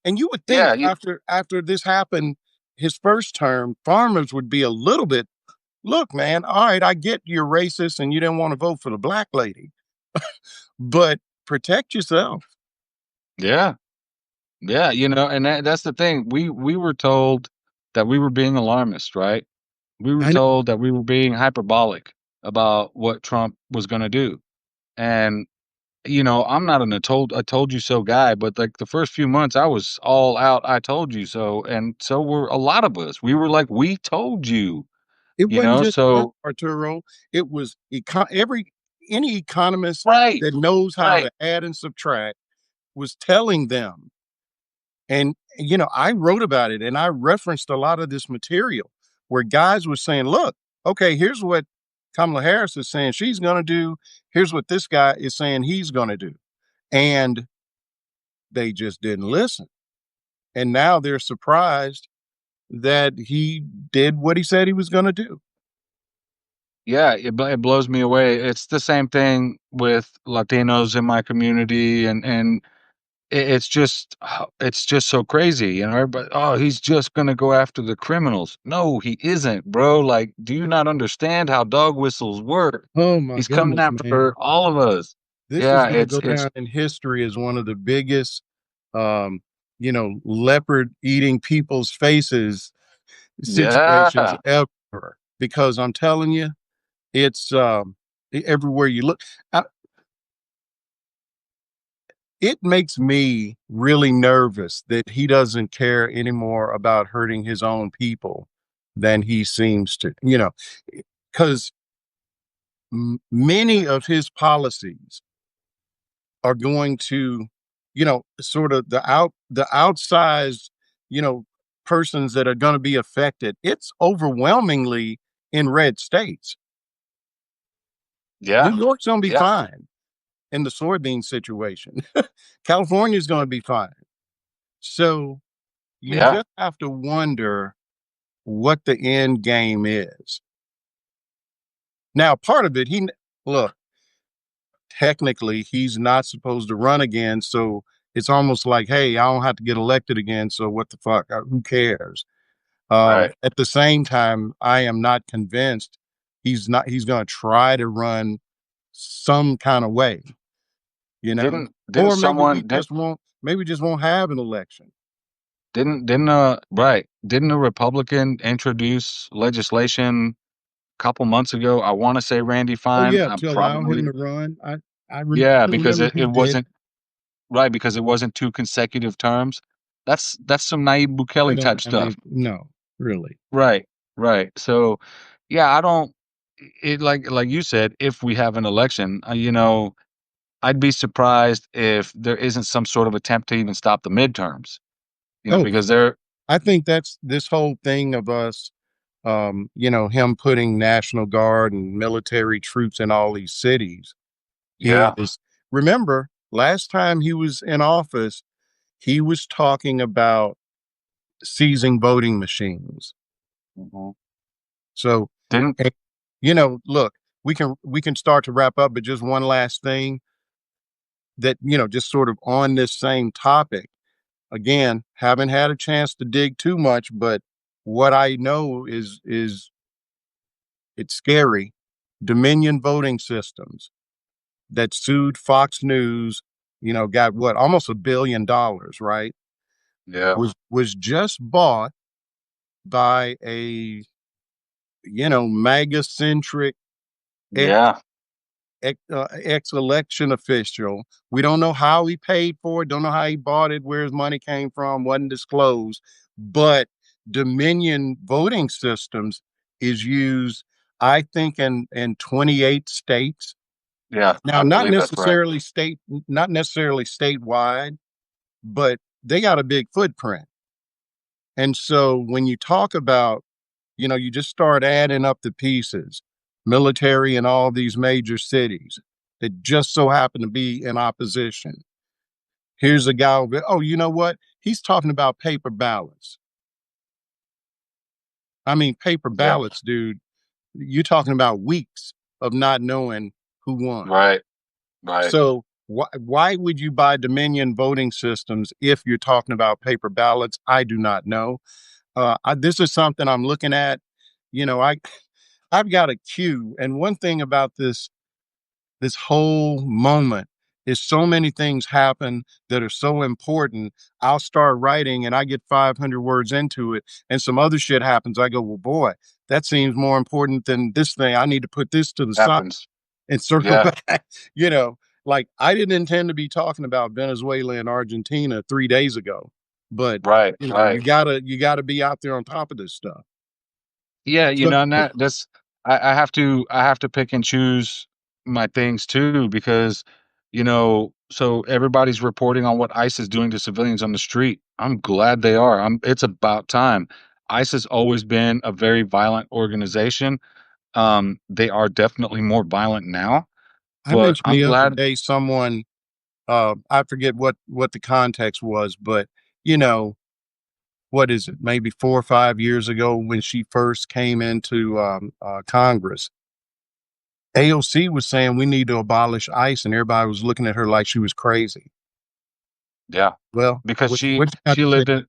Speaker 1: And you would think
Speaker 2: Yeah,
Speaker 1: after this happened, his first term, farmers would be a little bit, look, man, all right, I get you're racist and you didn't want to vote for the black lady, but protect yourself.
Speaker 2: yeah. Yeah, and that's the thing. We were told that we were being alarmist, right? We were
Speaker 1: I know
Speaker 2: told that we were being hyperbolic about what Trump was going to do. And I'm not an I told you so guy, but like the first few months I was all out I told you so, and so were a lot of us. We were like we told you,
Speaker 1: it wasn't just us,
Speaker 2: so
Speaker 1: Arturo. It was every any economist
Speaker 2: right,
Speaker 1: that knows how
Speaker 2: right.
Speaker 1: to add and subtract was telling them. And I wrote about it and I referenced a lot of this material where guys were saying, "Look, okay, here's what Kamala Harris is saying she's going to do. Here's what this guy is saying he's going to do," and they just didn't listen. And now they're surprised that he did what he said he was going to do.
Speaker 2: Yeah, it blows me away. It's the same thing with Latinos in my community, and it's just so crazy, everybody, "Oh, he's just gonna go after the criminals." No, he isn't, bro. Like, do you not understand how dog whistles work?
Speaker 1: Oh my
Speaker 2: He's coming
Speaker 1: goodness, man.
Speaker 2: after all of us.
Speaker 1: This is
Speaker 2: Yeah,
Speaker 1: going to
Speaker 2: it's
Speaker 1: go
Speaker 2: it's
Speaker 1: down in history as one of the biggest, leopard eating people's faces situations
Speaker 2: yeah,
Speaker 1: ever. Because I'm telling you, it's everywhere you look. I, it makes me really nervous that he doesn't care anymore about hurting his own people than he seems to, because many of his policies are going to, sort of the outsized, you know, persons that are going to be affected. It's overwhelmingly in red states. New
Speaker 2: yeah,
Speaker 1: York's going to be
Speaker 2: yeah,
Speaker 1: fine in the soybean situation. California's going to be fine. So you
Speaker 2: yeah.
Speaker 1: just have to wonder what the end game is. Now, part of it, look, technically, he's not supposed to run again. So it's almost like, hey, I don't have to get elected again. So what the fuck? Who cares?
Speaker 2: Right.
Speaker 1: At the same time, I am not convinced he's going to try to run some kind of way, you know,
Speaker 2: Didn't
Speaker 1: or maybe
Speaker 2: someone did
Speaker 1: maybe just won't have an election.
Speaker 2: didn't right, didn't a Republican introduce legislation a couple months ago? I want to say Randy
Speaker 1: Oh
Speaker 2: Fine.
Speaker 1: yeah,
Speaker 2: I'm
Speaker 1: to allow him
Speaker 2: probably
Speaker 1: to run.
Speaker 2: yeah,
Speaker 1: I
Speaker 2: because
Speaker 1: remember
Speaker 2: it,
Speaker 1: he
Speaker 2: it
Speaker 1: did.
Speaker 2: wasn't right because it wasn't two consecutive terms. That's some naive
Speaker 1: I
Speaker 2: Bukele
Speaker 1: don't.
Speaker 2: type
Speaker 1: I mean,
Speaker 2: stuff.
Speaker 1: no, really.
Speaker 2: Right, right. So, yeah, I don't. It like you said, if we have an election, I'd be surprised if there isn't some sort of attempt to even stop the midterms.
Speaker 1: Oh,
Speaker 2: Because they're
Speaker 1: I think that's this whole thing of us. Him putting National Guard and military troops in all these cities
Speaker 2: yeah,
Speaker 1: is. Remember, last time he was in office, he was talking about seizing voting machines.
Speaker 2: mhm.
Speaker 1: So,
Speaker 2: Didn't
Speaker 1: eh, look, we can start to wrap up, but just one last thing that just sort of on this same topic. Again, haven't had a chance to dig too much, but what I know is it's scary. Dominion voting systems that sued Fox News, got what almost $1 billion, right?
Speaker 2: yeah,
Speaker 1: Was just bought by a MAGA centric
Speaker 2: yeah,
Speaker 1: ex election official. We don't know how he paid for it, don't know how he bought it, where his money came from, wasn't disclosed. But Dominion voting systems is used, I think, in 28 states.
Speaker 2: yeah.
Speaker 1: Now,
Speaker 2: I believe that's right.
Speaker 1: not necessarily statewide, but they got a big footprint. And so when you talk about, you just start adding up the pieces, military in all these major cities that just so happen to be in opposition. Here's a guy over, oh, you know what? He's talking about paper ballots. I mean, paper
Speaker 2: Yeah,
Speaker 1: ballots, dude. You're talking about weeks of not knowing who won.
Speaker 2: right, right.
Speaker 1: So why would you buy Dominion voting systems if you're talking about paper ballots? I do not know. This is something I'm looking at. I've got a queue, and one thing about this whole moment is so many things happen that are so important. I'll start writing and I get 500 words into it, and some other shit happens. I go, well, boy, that seems more important than this thing. I need to put this to the side
Speaker 2: Happens.
Speaker 1: and circle
Speaker 2: Yeah.
Speaker 1: back. you know, like I didn't intend to be talking about Venezuela and Argentina 3 days ago, but
Speaker 2: Right.
Speaker 1: you
Speaker 2: Right.
Speaker 1: gotta be out there on top of this stuff.
Speaker 2: Yeah,
Speaker 1: So,
Speaker 2: and that's I have to pick and choose my things too because, so everybody's reporting on what ICE is doing to civilians on the street. I'm glad they are. It's about time. ICE has always been a very violent organization. They are definitely more violent now,
Speaker 1: I
Speaker 2: but
Speaker 1: mentioned
Speaker 2: I'm
Speaker 1: the other
Speaker 2: glad.
Speaker 1: day someone, I forget what the context was, but you know, what is it? Maybe 4 or 5 years ago, when she first came into Congress, AOC was saying we need to abolish ICE, and everybody was looking at her like she was crazy.
Speaker 2: Yeah,
Speaker 1: Well,
Speaker 2: because
Speaker 1: what you got
Speaker 2: she
Speaker 1: to say?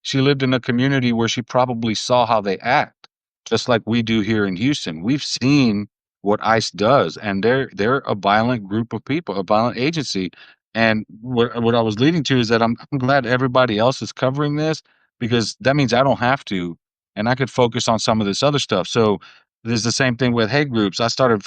Speaker 2: She lived in a community where she probably saw how they act, just like we do here in Houston. We've seen what ICE does, and they're a violent group of people, a violent agency. And what I was leading to is that I'm glad everybody else is covering this because that means I don't have to, and I could focus on some of this other stuff. So there's the same thing with hate groups. I stopped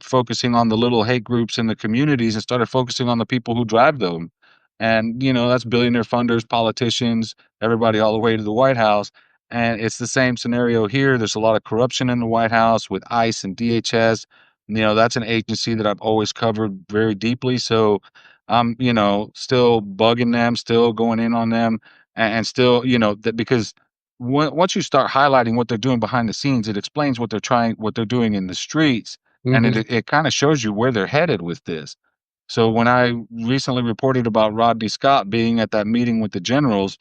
Speaker 2: focusing on the little hate groups in the communities and started focusing on the people who drive them. And that's billionaire funders, politicians, everybody all the way to the White House. And it's the same scenario here. There's a lot of corruption in the White House with ICE and DHS. That's an agency that I've always covered very deeply. So I'm, still bugging them, still going in on them, and still, that because once you start highlighting what they're doing behind the scenes, it explains what they're doing in the streets, and
Speaker 1: Hmm.
Speaker 2: it kind of shows you where they're headed with this. So when I recently reported about Rodney Scott being at that meeting with the generals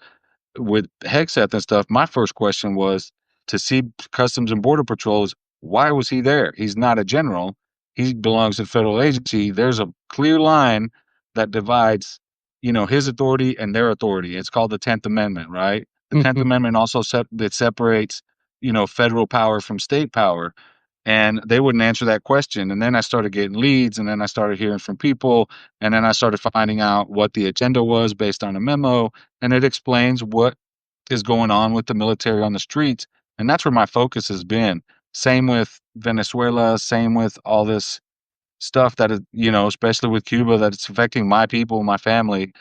Speaker 2: with Hegseth and stuff, my first question was to see Customs and Border Patrols. Why was he there? He's not a general. He belongs to a federal agency. There's a clear line that divides, his authority and their authority. It's called the 10th Amendment, right? The 10th
Speaker 1: Hmm.
Speaker 2: Amendment also that separates, federal power from state power, and they wouldn't answer that question. And then I started getting leads, and then I started hearing from people, and then I started finding out what the agenda was based on a memo, and it explains what is going on with the military on the streets. And that's where my focus has been. Same with Venezuela, same with all this stuff that is, especially with Cuba, that it's affecting my people, my family,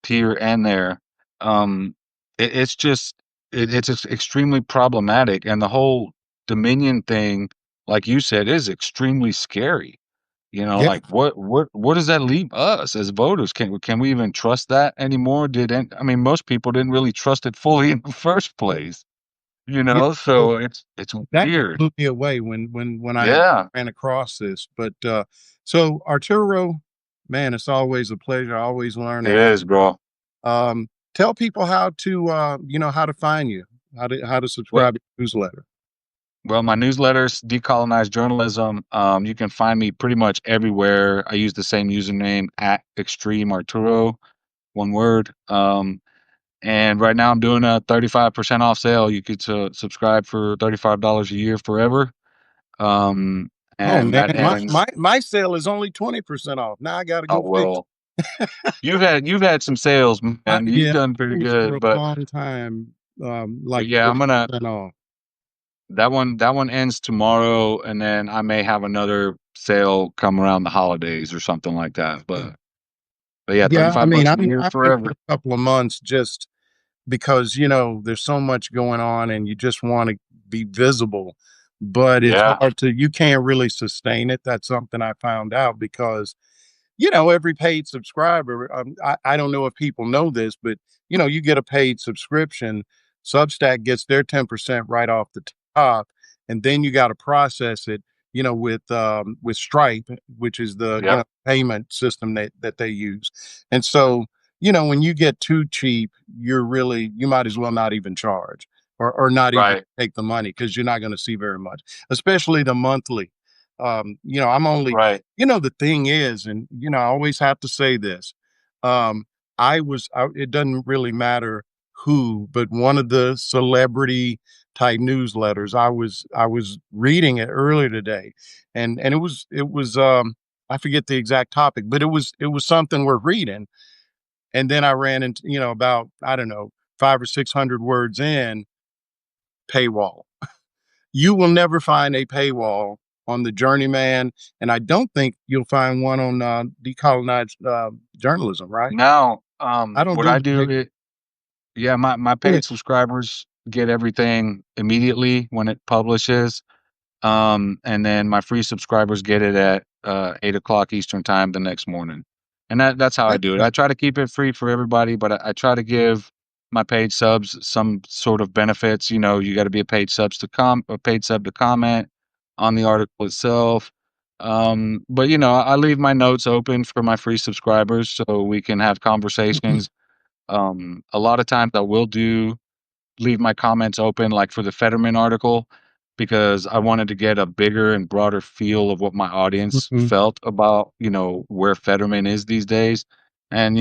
Speaker 2: here and there. Um, it's just it's just extremely problematic, and the whole Dominion thing, like you said, is extremely scary.
Speaker 1: Yeah,
Speaker 2: Like what does that leave us as voters? Can we even trust that anymore? I mean, most people didn't really trust it fully in the first place.
Speaker 1: yeah. Well,
Speaker 2: So it's
Speaker 1: that
Speaker 2: weird.
Speaker 1: blew me away when I
Speaker 2: Yeah,
Speaker 1: ran across this. But so Arturo, man, it's always a pleasure. I always learn
Speaker 2: it
Speaker 1: a heck.
Speaker 2: is, bro.
Speaker 1: Tell people how to how to find you, how to
Speaker 2: Well,
Speaker 1: subscribe to your newsletter.
Speaker 2: my newsletters, Decolonized Journalism. You can find me pretty much everywhere. I use the same username at Extreme Arturo, one word. And right now I'm doing a 35% off sale. You could subscribe for $35 a year forever. Um,
Speaker 1: Oh
Speaker 2: and
Speaker 1: man,
Speaker 2: that
Speaker 1: my
Speaker 2: ends.
Speaker 1: my my sale is only 20% off. Now I got to
Speaker 2: Oh
Speaker 1: go fix.
Speaker 2: well, you've had some sales, man. You've
Speaker 1: Yeah,
Speaker 2: done pretty
Speaker 1: thanks for
Speaker 2: good,
Speaker 1: a
Speaker 2: but
Speaker 1: long time.
Speaker 2: but
Speaker 1: Like
Speaker 2: yeah, I'm gonna
Speaker 1: 30% off.
Speaker 2: that one ends tomorrow, and then I may have another sale come around the holidays or something like that. But yeah,
Speaker 1: Yeah, I mean,
Speaker 2: 35 bucks a year
Speaker 1: I might
Speaker 2: forever.
Speaker 1: wait a couple of months just because there's so much going on and you just want to be visible, but it's
Speaker 2: Yeah,
Speaker 1: hard to. You can't really sustain it. That's something I found out because every paid subscriber, I don't know if people know this, but you get a paid subscription. Substack gets their 10% right off the top, and then you got to process it, with Stripe, which is the
Speaker 2: yeah,
Speaker 1: payment system that they use. And so, when you get too cheap, you might as well not even charge, or not even
Speaker 2: right,
Speaker 1: take the money, because you're not going to see very much, especially the monthly. I'm only
Speaker 2: right.
Speaker 1: the thing is, and I always have to say this. Um, it doesn't really matter who, but one of the celebrity type newsletters, I was reading it earlier today, and it was I forget the exact topic, but it was something worth reading. And then I ran into, about, I don't know, 500 or 600 words in, paywall. You will never find a paywall on the Journeyman, and I don't think you'll find one on decolonized journalism, right?
Speaker 2: Now,
Speaker 1: I don't
Speaker 2: what
Speaker 1: do
Speaker 2: I
Speaker 1: the pay.
Speaker 2: do it yeah, my
Speaker 1: Go ahead.
Speaker 2: paid subscribers get everything immediately when it publishes. And then my free subscribers get it at 8 o'clock Eastern time the next morning. And that's how I do it. I
Speaker 1: Excellent.
Speaker 2: try to keep it free for everybody, but I try to give my paid subs some sort of benefits. You know, you got to be a paid sub to comment on the article itself. But I leave my notes open for my free subscribers so we can have conversations. A lot of times I will do leave my comments open, like for the Fetterman article, because I wanted to get a bigger and broader feel of what my audience
Speaker 1: Mhm.
Speaker 2: felt about, where Fetterman is these days. And,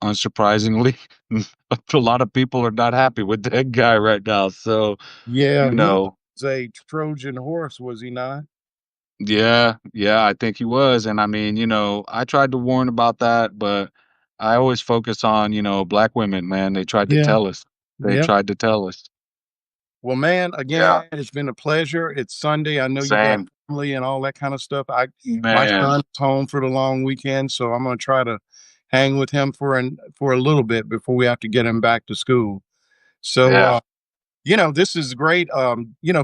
Speaker 2: unsurprisingly, a lot of people are not happy with that guy right now. So,
Speaker 1: Yeah,
Speaker 2: you
Speaker 1: he
Speaker 2: know,
Speaker 1: was a Trojan horse, was he not?
Speaker 2: yeah, yeah, I think he was. And I mean, I tried to warn about that, but I always focus on, black women, man. They tried to
Speaker 1: Yeah.
Speaker 2: tell us. They
Speaker 1: Yep.
Speaker 2: tried to tell us.
Speaker 1: Well, man,
Speaker 2: Yeah,
Speaker 1: again, it's been a pleasure. It's Sunday. I know you got
Speaker 2: same.
Speaker 1: family and all that kind of stuff. My
Speaker 2: Man,
Speaker 1: son's home for the long weekend, so I'm gonna try to hang with him for a little bit before we have to get him back to school. So,
Speaker 2: yeah,
Speaker 1: this is great.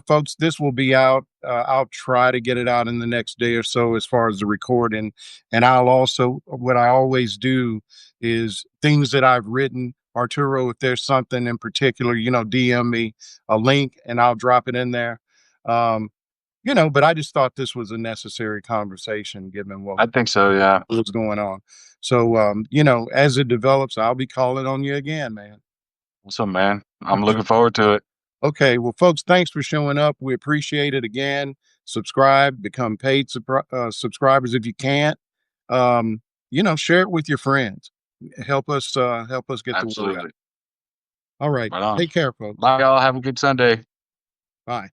Speaker 1: Folks, this will be out. I'll try to get it out in the next day or so as far as the recording. And I'll also, what I always do is things that I've written, Arturo, if there's something in particular, DM me a link and I'll drop it in there. Um, but I just thought this was a necessary conversation given what
Speaker 2: I think so, yeah.
Speaker 1: was going on. So, as it develops, I'll be calling on you again, man.
Speaker 2: Awesome, man. I'm looking forward to it.
Speaker 1: Okay, well, folks, thanks for showing up. We appreciate it again. Subscribe, become paid subscribers if you can't. Share it with your friends. Help us get the word out.
Speaker 2: Absolutely.
Speaker 1: All right,
Speaker 2: Right on.
Speaker 1: take care, folks.
Speaker 2: Bye, y'all. Have a good Sunday.
Speaker 1: Bye.